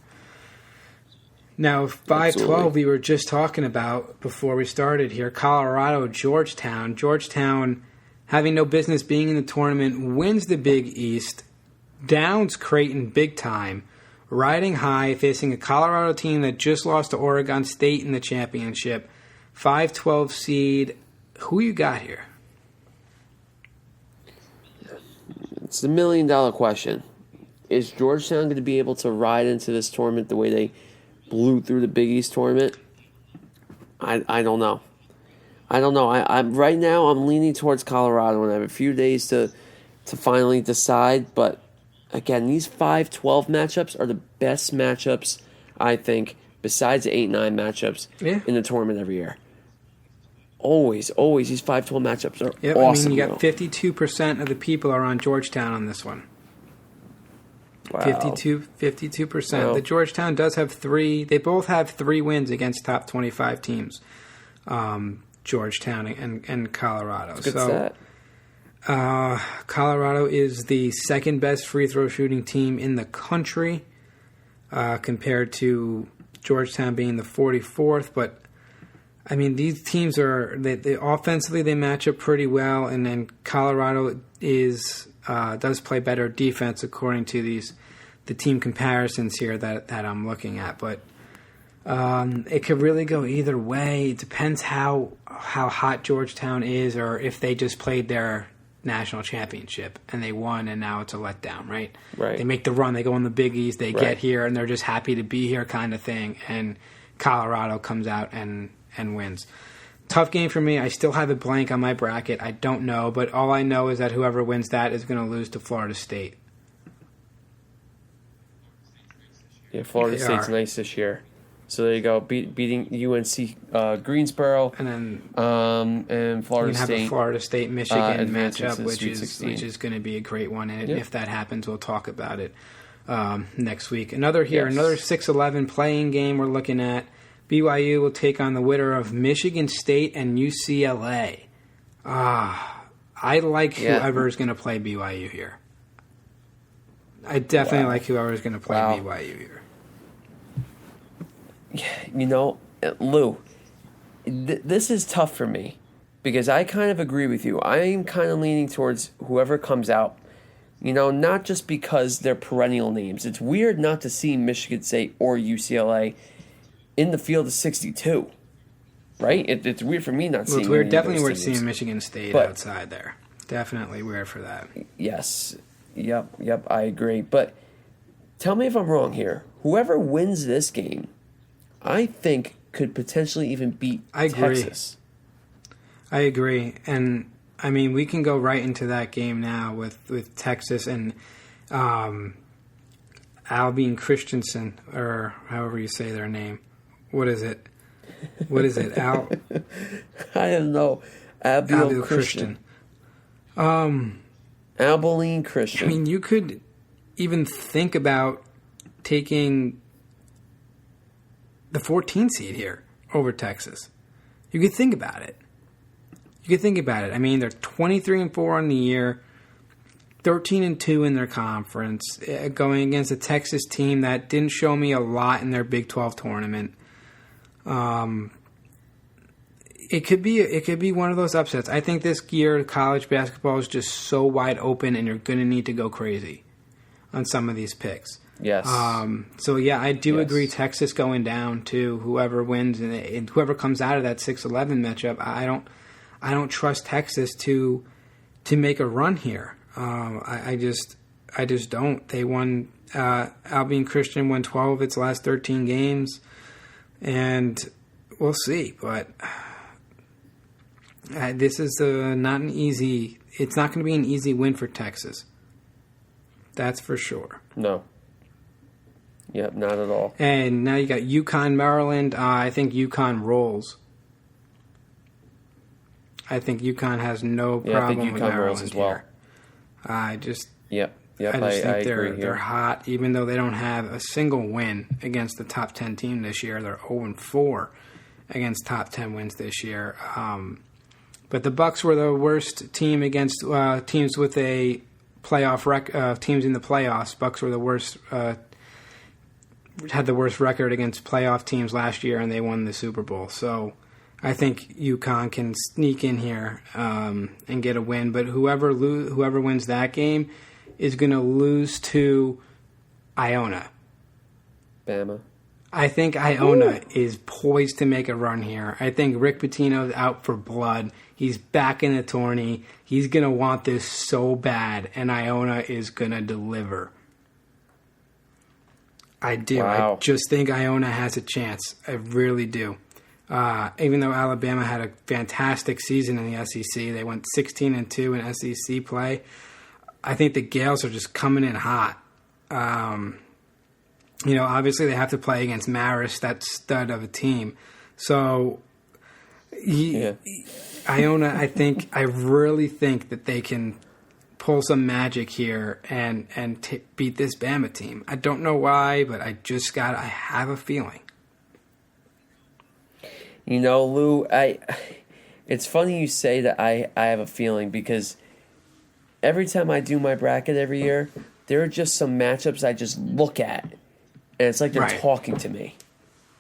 Now, 5-12 we were just talking about before we started here, Colorado, Georgetown. Georgetown, having no business being in the tournament, wins the Big East, downs Creighton big time, riding high, facing a Colorado team that just lost to Oregon State in the championship. 5-12 seed. Who you got here? It's the $1 million question. Is Georgetown going to be able to ride into this tournament the way they blew through the Big East tournament? I don't know. I'm right now I'm leaning towards Colorado, and I have a few days to finally decide, but again, these 5-12 matchups are the best matchups, I think, besides the 8-9 matchups in the tournament every year. Always, these 5-12 matchups are awesome. You got 52% of the people are on Georgetown on this one. Wow. 52%. Wow. The Georgetown does have 3. They both have 3 wins against top 25 teams, Georgetown and Colorado. Good stat. Colorado is the second best free throw shooting team in the country, compared to Georgetown being the 44th, but I mean, these teams they offensively they match up pretty well, and then Colorado does play better defense according to the team comparisons here that I'm looking at. But it could really go either way. It depends how hot Georgetown is, or if they just played their national championship and they won, and now it's a letdown, right? Right. They make the run, they go in the Big East, they get here, and they're just happy to be here, kind of thing. And Colorado comes out and wins. Tough game for me. I still have a blank on my bracket. I don't know, but all I know is that whoever wins that is going to lose to Florida State. Yeah, Florida State's nice this year. So there you go, beating UNC Greensboro, and then and Florida State. Have a Florida State Michigan matchup, which is going to be a great one. And if that happens, we'll talk about it next week. Another 6-11 playing game we're looking at. BYU will take on the winner of Michigan State and UCLA. I like whoever is going to play BYU here. I definitely like whoever is going to play BYU here. You know, Lou, this is tough for me because I kind of agree with you. I'm kind of leaning towards whoever comes out, you know, not just because they're perennial names. It's weird not to see Michigan State or UCLA in the field of 62, right? It's weird for me not seeing. It's weird. Definitely weird seeing Michigan State outside there. Definitely weird for that. Yes. Yep. I agree. But tell me if I'm wrong here. Whoever wins this game, I think could potentially even beat Texas. I agree. And, I mean, we can go right into that game now with Texas and Albin Christensen, or however you say their name. What is it? Al? I don't know. Abilene Christian. Abilene Christian. I mean, you could even think about taking the 14 seed here over Texas. You could think about it. I mean, they're 23-4 on the year, 13-2 in their conference, going against a Texas team that didn't show me a lot in their Big 12 tournament. It could be one of those upsets. I think this year college basketball is just so wide open, and you're going to need to go crazy on some of these picks. Yes. So yeah, I do agree. Texas going down to whoever wins and whoever comes out of that 6-11 matchup. I don't trust Texas to make a run here. I just don't. They won. Albin Christian won 12 of its last 13 games, and we'll see. But this is not an easy. It's not going to be an easy win for Texas. That's for sure. No. Yep, not at all. And now you got UConn, Maryland. I think UConn rolls. I think UConn has no problem with Maryland as well. Here. I just think they're hot, even though they don't have a single win against the top 10 team this year. They're 0-4 against top 10 wins this year. But the Bucks were the worst team against teams with a playoff teams in the playoffs. Bucks were the worst. Had the worst record against playoff teams last year, and they won the Super Bowl. So I think UConn can sneak in here and get a win. But whoever wins that game is going to lose to Iona. Bama. I think Iona is poised to make a run here. I think Rick Pitino's out for blood. He's back in the tourney. He's going to want this so bad, and Iona is going to deliver. I do. Wow. I just think Iona has a chance. I really do. Even though Alabama had a fantastic season in the SEC, they went 16-2 in SEC play. I think the Gales are just coming in hot. Obviously they have to play against Marist, that stud of a team. So, Iona, I really think that they can pull some magic here and beat this Bama team. I don't know why, but I have a feeling. You know, Lou, it's funny you say that I have a feeling because every time I do my bracket every year, there are just some matchups I just look at, and it's like they're talking to me.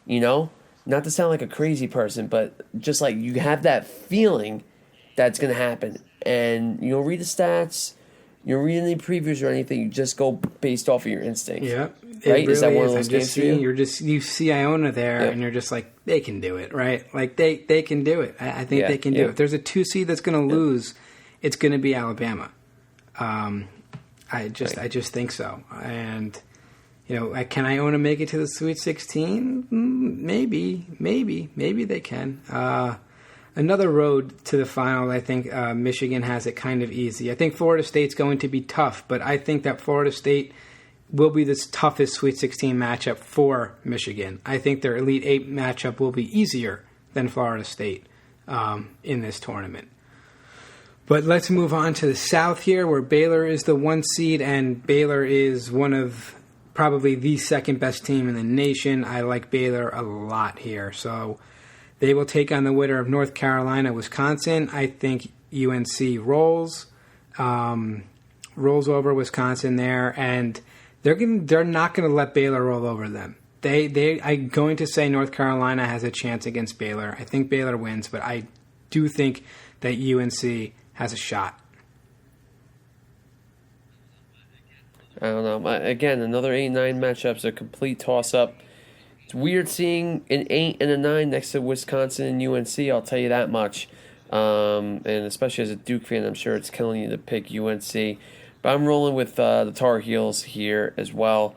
You know, not to sound like a crazy person, but just like you have that feeling that's going to happen, and you don't read the stats, you don't read any previews or anything. You just go based off of your instinct. Yeah, right. Really is that one of those games for you? You see Iona there, and you're just like, they can do it, right? Like they can do it. I think they can do it. If there's a 2 seed that's going to lose, it's going to be Alabama. I just think so. And can Iona make it to the Sweet 16? Maybe they can. Another road to the final, I think Michigan has it kind of easy. I think Florida State's going to be tough, but I think that Florida State will be the toughest Sweet 16 matchup for Michigan. I think their Elite 8 matchup will be easier than Florida State in this tournament. But let's move on to the South here, where Baylor is the 1 seed, and Baylor is one of probably the second best team in the nation. I like Baylor a lot here. So they will take on the winner of North Carolina, Wisconsin. I think UNC rolls over Wisconsin there, and they're not going to let Baylor roll over them. I'm going to say North Carolina has a chance against Baylor. I think Baylor wins, but I do think that UNC has a shot. I don't know. Again, another 8-9 matchup's a complete toss-up. It's weird seeing an 8 and a 9 next to Wisconsin and UNC, I'll tell you that much. And especially as a Duke fan, I'm sure it's killing you to pick UNC. But I'm rolling with the Tar Heels here as well.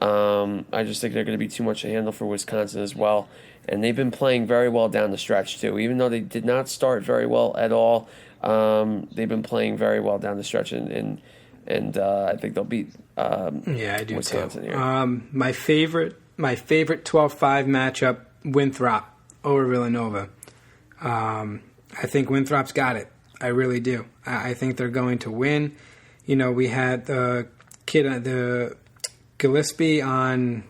I just think they're going to be too much to handle for Wisconsin as well. And they've been playing very well down the stretch, too. Even though they did not start very well at all, they've been playing very well down the stretch. And I think they'll beat I do Wisconsin too. here. My favorite 12-5 matchup, Winthrop over Villanova. I think Winthrop's got it. I really do. I think they're going to win. We had the Colin Gillespie on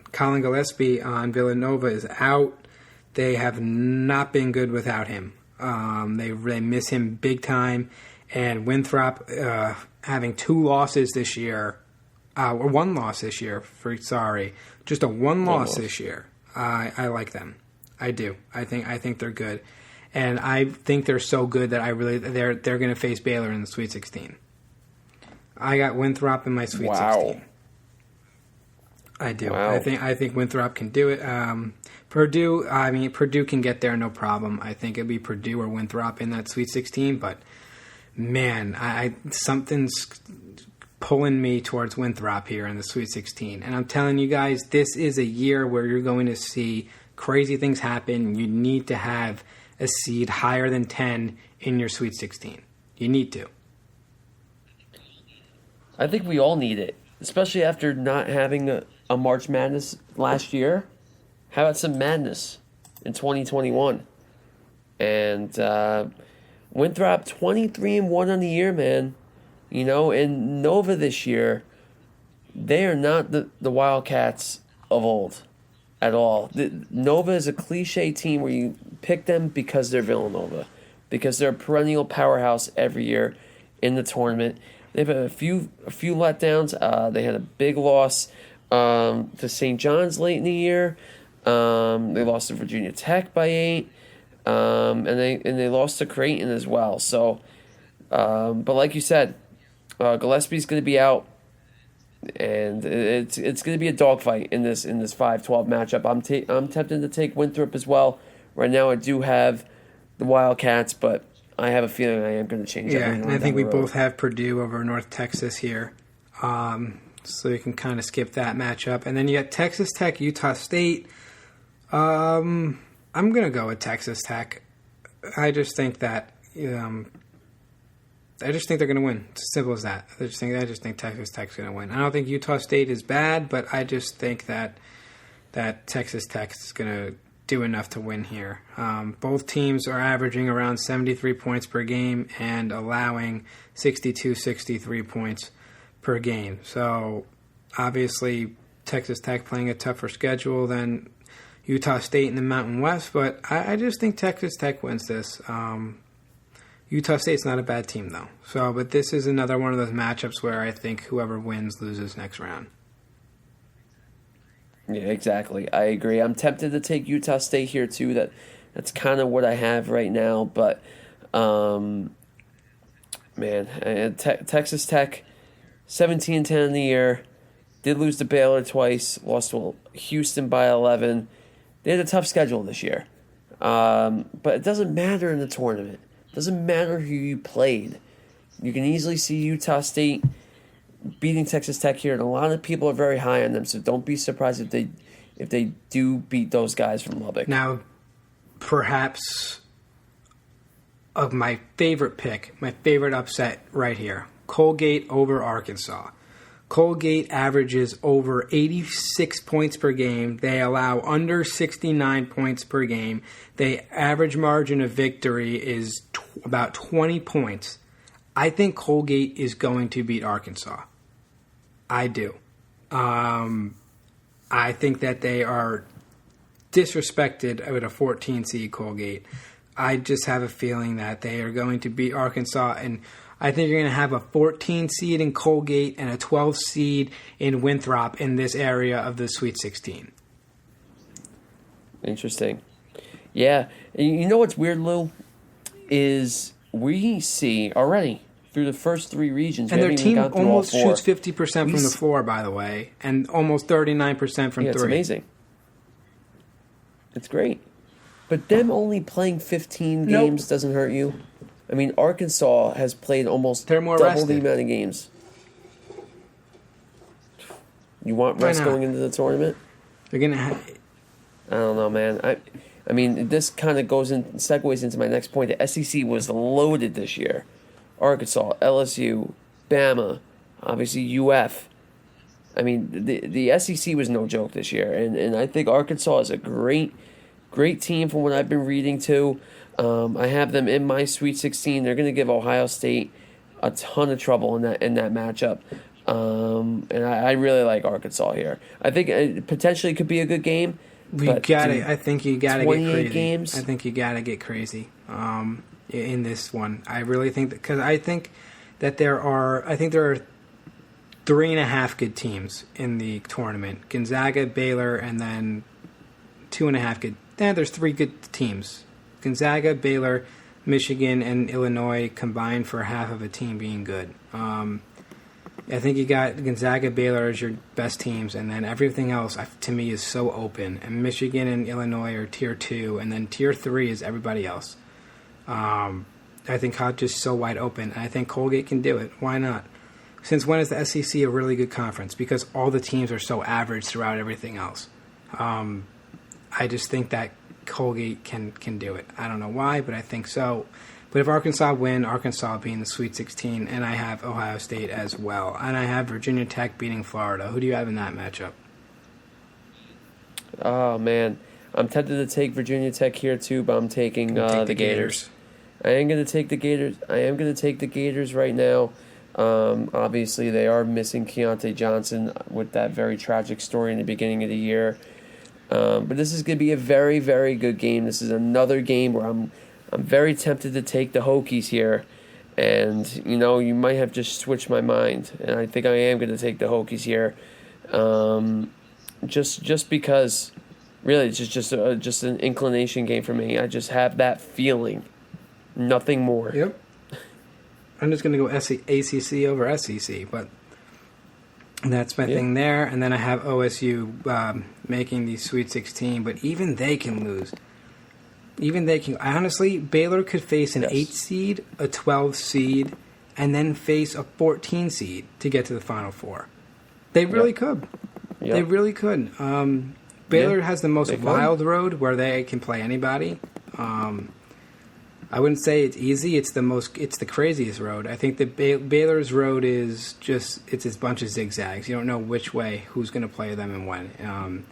Villanova is out. They have not been good without him. They miss him big time. And Winthrop having 2 losses this year, or 1 loss this year, just a 1 loss this year. I like them. I do. I think they're good. And I think they're so good that they're going to face Baylor in the Sweet 16. I got Winthrop in my Sweet 16. I do. Wow. I think Winthrop can do it. Purdue can get there no problem. I think it'd be Purdue or Winthrop in that Sweet 16. But man, something's pulling me towards Winthrop here in the Sweet 16. And I'm telling you guys, this is a year where you're going to see crazy things happen. You need to have a seed higher than 10 in your Sweet 16. You need to. I think we all need it, especially after not having a March Madness last year. How about some madness in 2021? And Winthrop 23-1 on the year, man. And Nova this year, they are not the Wildcats of old at all. Nova is a cliche team where you pick them because they're Villanova, because they're a perennial powerhouse every year in the tournament. They've had a few letdowns. They had a big loss to St. John's late in the year. They lost to Virginia Tech by 8, and they lost to Creighton as well. So, but like you said, Gillespie's going to be out, and it's going to be a dogfight in this 5-12 matchup. I'm tempted to take Winthrop as well. Right now, I do have the Wildcats, but I have a feeling I am going to change. Yeah, and I think we both have Purdue over North Texas here, so you can kind of skip that matchup. And then you got Texas Tech, Utah State. I'm going to go with Texas Tech. I just think that they're going to win. It's as simple as that. I just think Texas Tech's going to win. I don't think Utah State is bad, but I just think that Texas Tech is going to do enough to win here. Both teams are averaging around 73 points per game and allowing 63 points per game. So obviously Texas Tech playing a tougher schedule than Utah State in the Mountain West, but I just think Texas Tech wins this. Utah State's not a bad team, though. But this is another one of those matchups where I think whoever wins loses next round. Yeah, exactly. I agree. I'm tempted to take Utah State here too. That's kind of what I have right now. But um, man, Texas Tech, 17-10 in the year, did lose to Baylor twice, lost to Houston by 11. They had a tough schedule this year, but it doesn't matter in the tournament. It doesn't matter who you played. You can easily see Utah State beating Texas Tech here, and a lot of people are very high on them. So don't be surprised if they do beat those guys from Lubbock. Now, perhaps of my favorite pick, my favorite upset right here, Colgate over Arkansas. Colgate averages over 86 points per game. They allow under 69 points per game. The average margin of victory is about 20 points. I think Colgate is going to beat Arkansas. I do. I think that they are disrespected with a 14 seed Colgate. I just have a feeling that they are going to beat Arkansas, and I think you're going to have a 14 seed in Colgate and a 12 seed in Winthrop in this area of the Sweet 16. Interesting. Yeah. You know what's weird, Lou? Is we see already through the first three regions, and their team almost shoots 50% from the floor, by the way, and almost 39% from three. It's amazing. It's great. But them only playing 15 games doesn't hurt you. I mean, Arkansas has played almost double the amount of games. You want rest going into the tournament? They're going to have... I don't know, man. I mean, this kind of segues into my next point. The SEC was loaded this year. Arkansas, LSU, Bama, obviously UF. I mean, the SEC was no joke this year. And I think Arkansas is a great team from what I've been reading, too. I have them in my Sweet 16. They're going to give Ohio State a ton of trouble in that matchup. And I really like Arkansas here. I think it potentially could be a good game. I think you got to get crazy. Games? I think you got to get crazy in this one. I really think that, because I think there are 3.5 good teams in the tournament: Gonzaga, Baylor, and then 2.5 good. There's 3 good teams: Gonzaga, Baylor, Michigan, and Illinois combined for half of a team being good. I think you got Gonzaga, Baylor as your best teams, and then everything else, to me, is so open. And Michigan and Illinois are Tier 2, and then Tier 3 is everybody else. I think college is so wide open, and I think Colgate can do it. Why not? Since when is the SEC a really good conference? Because all the teams are so average throughout everything else. I just think that Colgate can do it. I don't know why, but I think so. But if Arkansas win, Arkansas will be in the Sweet 16, and I have Ohio State as well. And I have Virginia Tech beating Florida. Who do you have in that matchup? Oh, man. I'm tempted to take Virginia Tech here, too, but I'm taking the Gators. I am going to take the Gators. I am going to take the Gators right now. Obviously, they are missing Keontae Johnson with that very tragic story in the beginning of the year. But this is going to be a very, very good game. This is another game where I'm very tempted to take the Hokies here. And, you might have just switched my mind. And I think I am going to take the Hokies here. Just because, really, it's just an inclination game for me. I just have that feeling. Nothing more. Yep. I'm just going to go ACC over SEC, but that's my thing there. And then I have OSU making the Sweet 16, but even they can lose. Honestly, Baylor could face an 8 seed, a 12 seed, and then face a 14 seed to get to the Final Four. They really could. Yep. They really could. Baylor has the most wild road where they can play anybody. I wouldn't say it's easy. It's the craziest road. I think that Baylor's road is it's a bunch of zigzags. You don't know which way, who's going to play them and when.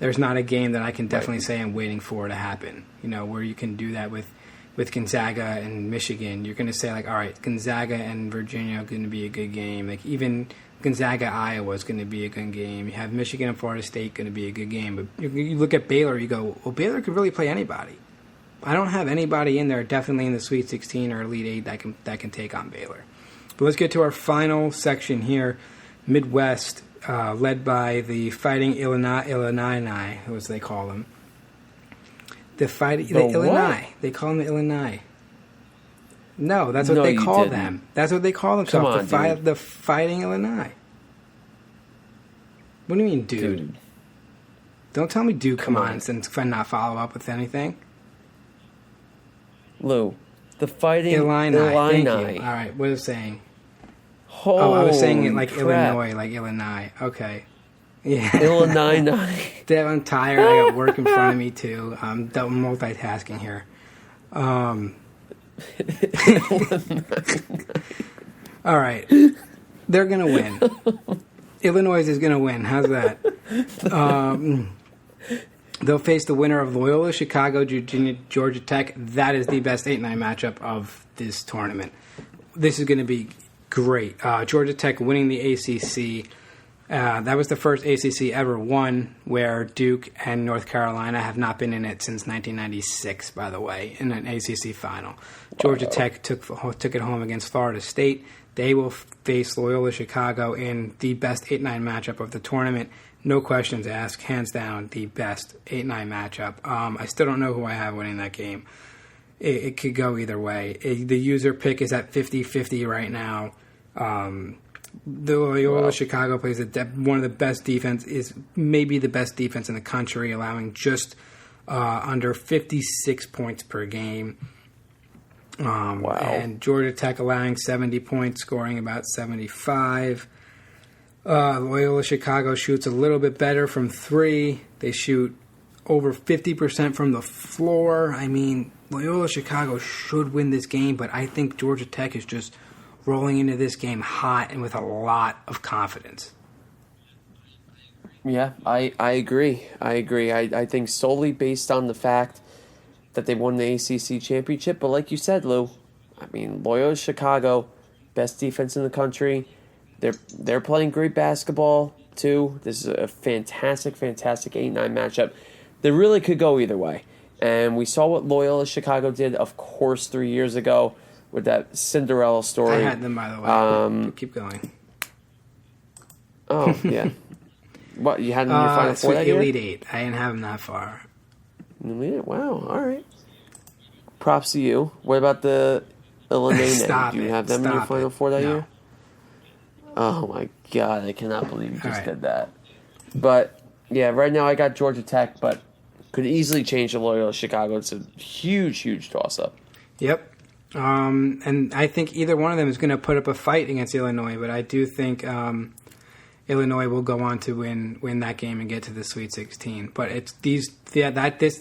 There's not a game that I can definitely say I'm waiting for to happen, where you can do that with Gonzaga and Michigan. You're going to say, all right, Gonzaga and Virginia are going to be a good game. Even Gonzaga, Iowa is going to be a good game. You have Michigan and Florida State going to be a good game. But you look at Baylor, you go, well, Baylor could really play anybody. I don't have anybody in there definitely in the Sweet 16 or Elite 8 that can take on Baylor. But let's get to our final section here, Midwest. led by the Fighting Illini, as they call them. The Illini. They call them the Illini. No, that's what they call them. That's what they call themselves. The Fighting Illini. What do you mean, dude? Don't tell me dude, come on, since I not follow up with anything. Lou, the Fighting Illini. Thank you. All right, what was I saying? I was saying it like crap. Illinois, like Illini. Okay. Yeah. Illini. Damn, I'm tired. I got work in front of me, too. I'm multitasking here. All right. They're going to win. Illinois is going to win. How's that? They'll face the winner of Loyola, Chicago, Georgia Tech. That is the best 8-9 matchup of this tournament. This is going to be great. Georgia Tech winning the ACC. That was the first ACC ever won, where Duke and North Carolina have not been in it since 1996, by the way, in an ACC final. Wow. Georgia Tech took it home against Florida State. They will face Loyola Chicago in the best 8-9 matchup of the tournament. No questions asked. Hands down, the best 8-9 matchup. I still don't know who I have winning that game. It could go either way. The user pick is at 50-50 right now. The Loyola Chicago plays one of the best defense, is maybe the best defense in the country, allowing just under 56 points per game. And Georgia Tech allowing 70 points, scoring about 75. Loyola Chicago shoots a little bit better from three. They shoot over 50% from the floor. I mean, Loyola Chicago should win this game, but I think Georgia Tech is just rolling into this game hot and with a lot of confidence. Yeah, I agree. I think solely based on the fact that they won the ACC championship. But like you said, Lou, I mean, Loyola Chicago, best defense in the country. They're playing great basketball, too. This is a fantastic 8-9 matchup. They really could go either way. And we saw what Loyola Chicago did, of course, 3 years ago with that Cinderella story. I had them, by the way. Keep going. Oh, yeah. What, you had them in your Final Four that year? Elite Eight. I didn't have them that far. Wow, all right. Props to you. What about the Illinois? Do you have them in your Final Four that year? Oh, my God. I cannot believe you just did that. But, yeah, right now I got Georgia Tech, but could easily change to Loyola Chicago. It's a huge toss-up. Yep. And I think either one of them is going to put up a fight against Illinois, but I do think Illinois will go on to win that game and get to the Sweet 16. But it's this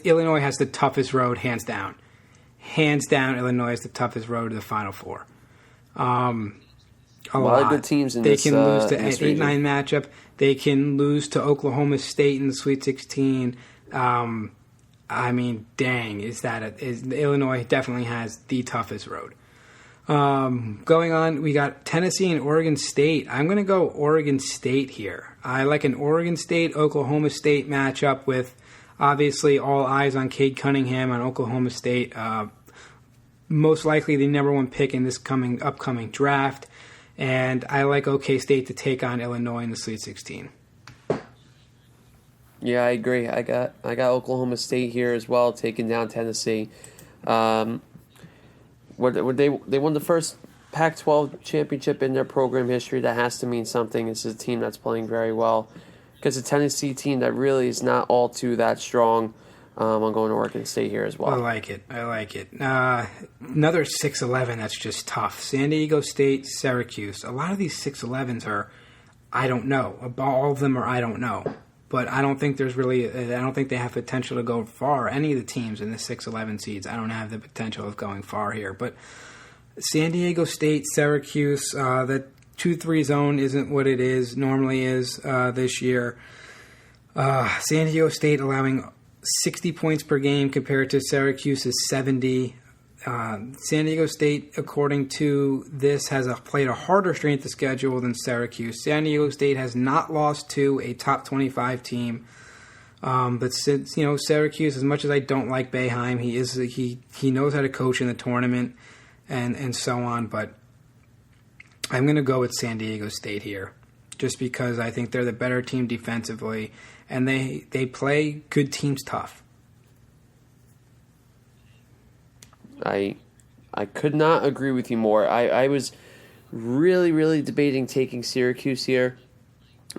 Illinois has the toughest road, hands down. Hands down, Illinois is the toughest road to the Final Four. A lot of good teams in this. They can lose to an 8-9 matchup. They can lose to Oklahoma State in the Sweet 16. I mean, dang, Illinois definitely has the toughest road. Going on, we got Tennessee and Oregon State. I'm going to go Oregon State here. I like an Oregon State-Oklahoma State matchup with, obviously, all eyes on Cade Cunningham on Oklahoma State. Most likely the number one pick in this upcoming draft. And I like OK State to take on Illinois in the Sweet 16. Yeah, I agree. I got Oklahoma State here as well, taking down Tennessee. They won the first Pac-12 championship in their program history. That has to mean something. This is a team that's playing very well. Because a Tennessee team that really is not all too that strong. I'm going to Oregon State here as well. I like it. Another 6-11 that's just tough. San Diego State, Syracuse. A lot of these 6-11s are, I don't know. All of them are I don't know. But I don't think they have potential to go far. Any of the teams in the 6-11 seeds, I don't have the potential of going far here. But San Diego State, Syracuse, that 2-3 zone isn't what it normally is this year. San Diego State allowing 60 points per game compared to Syracuse's 70. San Diego State, according to this, has played a harder strength of schedule than Syracuse. San Diego State has not lost to a top 25 team. But since Syracuse, as much as I don't like Boeheim, he knows how to coach in the tournament and so on. But I'm going to go with San Diego State here. just because I think they're the better team defensively, and they play good teams tough. I could not agree with you more. I was really, really debating taking Syracuse here.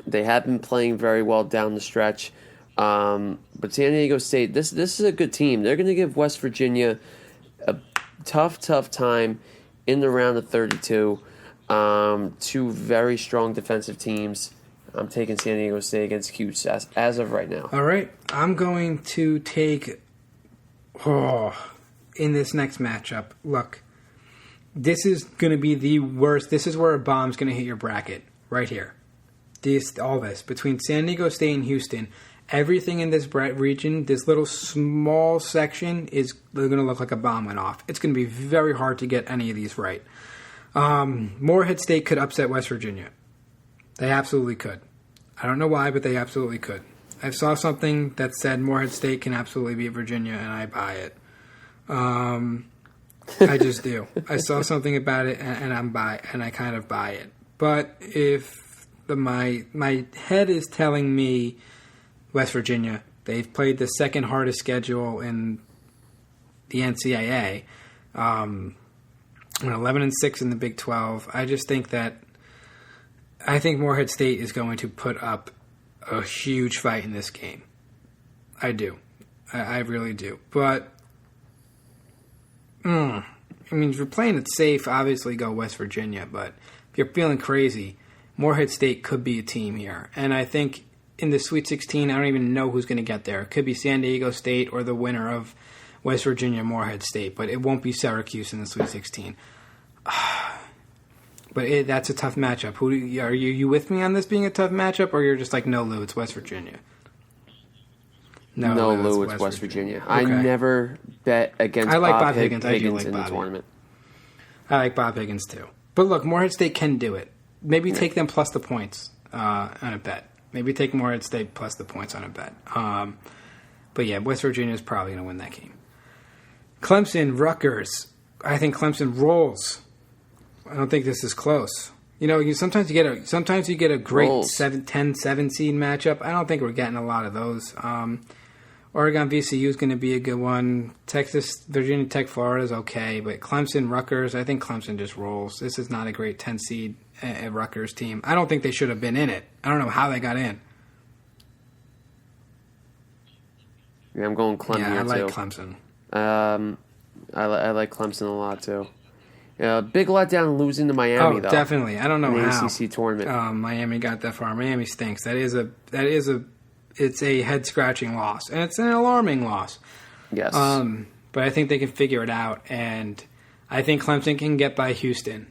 They have been playing very well down the stretch. But San Diego State, this is a good team. They're going to give West Virginia a tough time in the round of 32. Two very strong defensive teams. I'm taking San Diego State against Cuse as of right now. All right. I'm going to take... in this next matchup, look, this is going to be the worst. This is where a bomb's going to hit your bracket, right here. All this, between San Diego State and Houston, everything in this region, this little small section, is going to look like a bomb went off. It's going to be very hard to get any of these right. Morehead State could upset West Virginia. They absolutely could. I don't know why, but they absolutely could. I saw something that said Morehead State can absolutely beat Virginia, and I buy it. I just do. I saw something about it, and I kind of buy it. But if my head is telling me West Virginia, they've played the second hardest schedule in the NCAA, 11-6 in the Big 12. I just think I think Morehead State is going to put up a huge fight in this game. I do. I really do. But I mean, if you're playing it safe, obviously go West Virginia. But if you're feeling crazy, Morehead State could be a team here. And I think in the Sweet 16, I don't even know who's going to get there. It could be San Diego State or the winner of West Virginia, Morehead State. But it won't be Syracuse in the Sweet 16. But that's a tough matchup. Are you with me on this being a tough matchup, or you're just like, no, Lou, it's West Virginia? No, Lou, it's West Virginia. Okay. I never bet against Bob Higgins in the tournament. I like Bob Higgins too. But look, Morehead State can do it. Maybe take them plus the points on a bet. Maybe take Morehead State plus the points on a bet. But yeah, West Virginia is probably going to win that game. Clemson, Rutgers. I think Clemson rolls. I don't think this is close. Sometimes you get a great 10-7 seed matchup. I don't think we're getting a lot of those. Oregon VCU is going to be a good one. Virginia Tech, Florida is okay, but Clemson, Rutgers, I think Clemson just rolls. This is not a great 10 seed Rutgers team. I don't think they should have been in it. I don't know how they got in. Yeah, I'm going Clemson. Yeah, I like Clemson. I like Clemson a lot too. Big letdown losing to Miami, though. Definitely. I don't know how. In the ACC tournament. Miami got that far. Miami stinks. It's a head scratching loss, and it's an alarming loss. Yes. But I think they can figure it out, and I think Clemson can get by Houston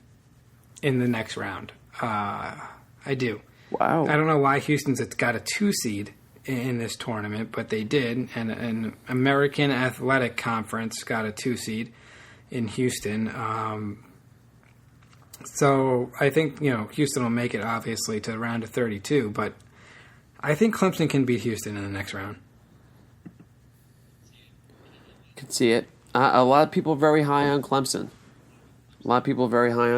in the next round. I do. Wow. I don't know why Houston's got a 2 seed in this tournament, but they did, and an American Athletic Conference got a 2 seed in Houston. So I think, Houston will make it, obviously, to the round of 32, but I think Clemson can beat Houston in the next round. Can see it. A lot of people very high on Clemson. People very high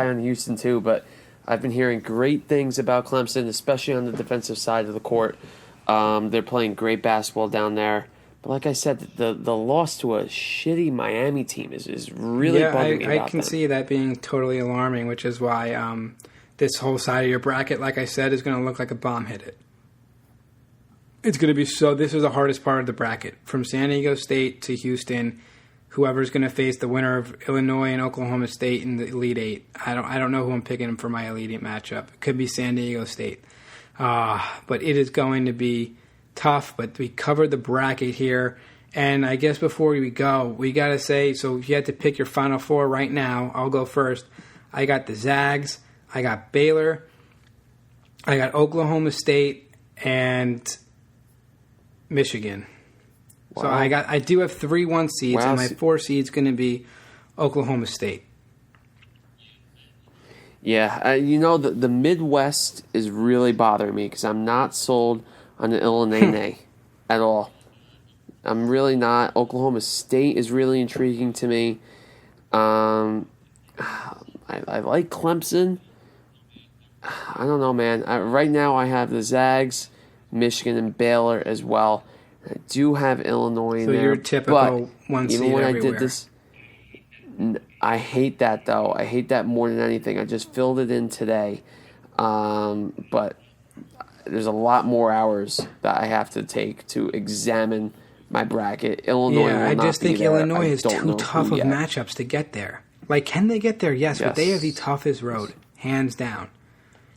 on Houston, too, but I've been hearing great things about Clemson, especially on the defensive side of the court. They're playing great basketball down there. But like I said, the loss to a shitty Miami team is really bugging me about I can see that being totally alarming, which is why this whole side of your bracket, like I said, is going to look like a bomb hit it. It's going to be this is the hardest part of the bracket. From San Diego State to Houston, whoever's going to face the winner of Illinois and Oklahoma State in the Elite Eight. I don't know who I'm picking for my Elite Eight matchup. It could be San Diego State. But it is going to be tough, but we covered the bracket here. And I guess before we go, we got to say, so if you had to pick your Final Four right now, I'll go first. I got the Zags, I got Baylor, I got Oklahoma State, and Michigan. Wow. So I do have 3 1 seeds, and my 4 seed's going to be Oklahoma State. Yeah, the Midwest is really bothering me because I'm not sold on the Illinois at all. I'm really not. Oklahoma State is really intriguing to me. I like Clemson. I don't know, man. Right now I have the Zags, Michigan, and Baylor as well. I do have Illinois in So there. you're typical but one seed even when everywhere. I did this, I hate that, though. I hate that more than anything. I just filled it in today. But there's a lot more hours that I have to take to examine my bracket. Illinois Yeah, will I not just be think there. Illinois I is don't too know tough who of yet. matchups to get there. Like, can they get there? Yes, but they Yes. have the toughest road, hands down.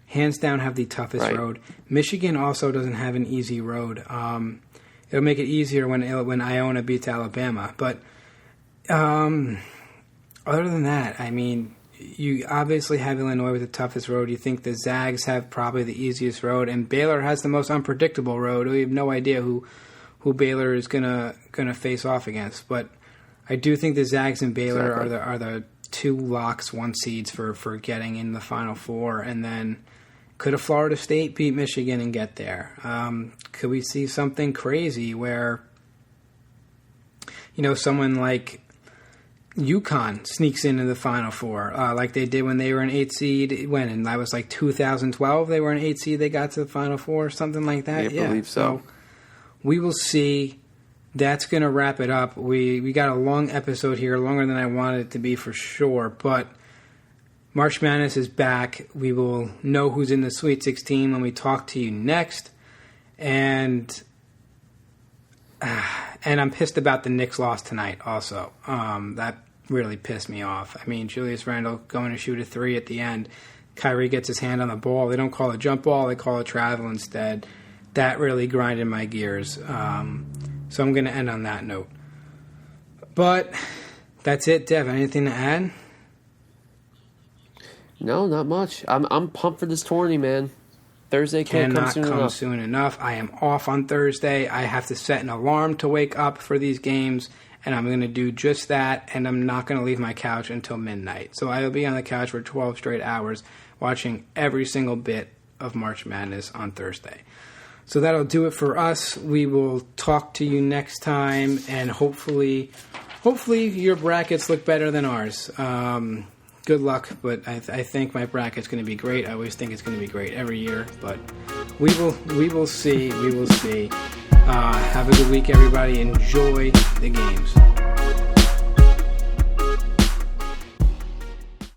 Hands down have the toughest Right. road. Michigan also doesn't have an easy road. It'll make it easier when Iona beats Alabama. But other than that, I mean, you obviously have Illinois with the toughest road. You think the Zags have probably the easiest road, and Baylor has the most unpredictable road. We have no idea who Baylor is gonna face off against. But I do think the Zags and Baylor are the two locks, 1 seeds for getting in the Final Four, and then could a Florida State beat Michigan and get there? Could we see something crazy where, someone like UConn sneaks into the Final Four, like they did when they were an 8 seed? And that was like 2012. They were an 8 seed. They got to the Final Four, something like that. I believe so. We will see. That's going to wrap it up. We got a long episode here, longer than I wanted it to be for sure. But March Madness is back. We will know who's in the Sweet 16 when we talk to you next. And I'm pissed about the Knicks loss tonight also. That really pissed me off. I mean, Julius Randle going to shoot a 3 at the end. Kyrie gets his hand on the ball. They don't call it jump ball. They call it travel instead. That really grinded my gears. So I'm going to end on that note. But that's it, Dev. Anything to add? No, not much. I'm pumped for this tourney, man. Thursday can't Cannot come come soon enough. soon enough. I am off on Thursday. I have to set an alarm to wake up for these games, and I'm going to do just that, and I'm not going to leave my couch until midnight. So I will be on the couch for 12 straight hours watching every single bit of March Madness on Thursday. So that'll do it for us. We will talk to you next time, and hopefully your brackets look better than ours. Good luck, but I think my bracket's going to be great. I always think it's going to be great every year, but we will see. We will see. Have a good week, everybody. Enjoy the games.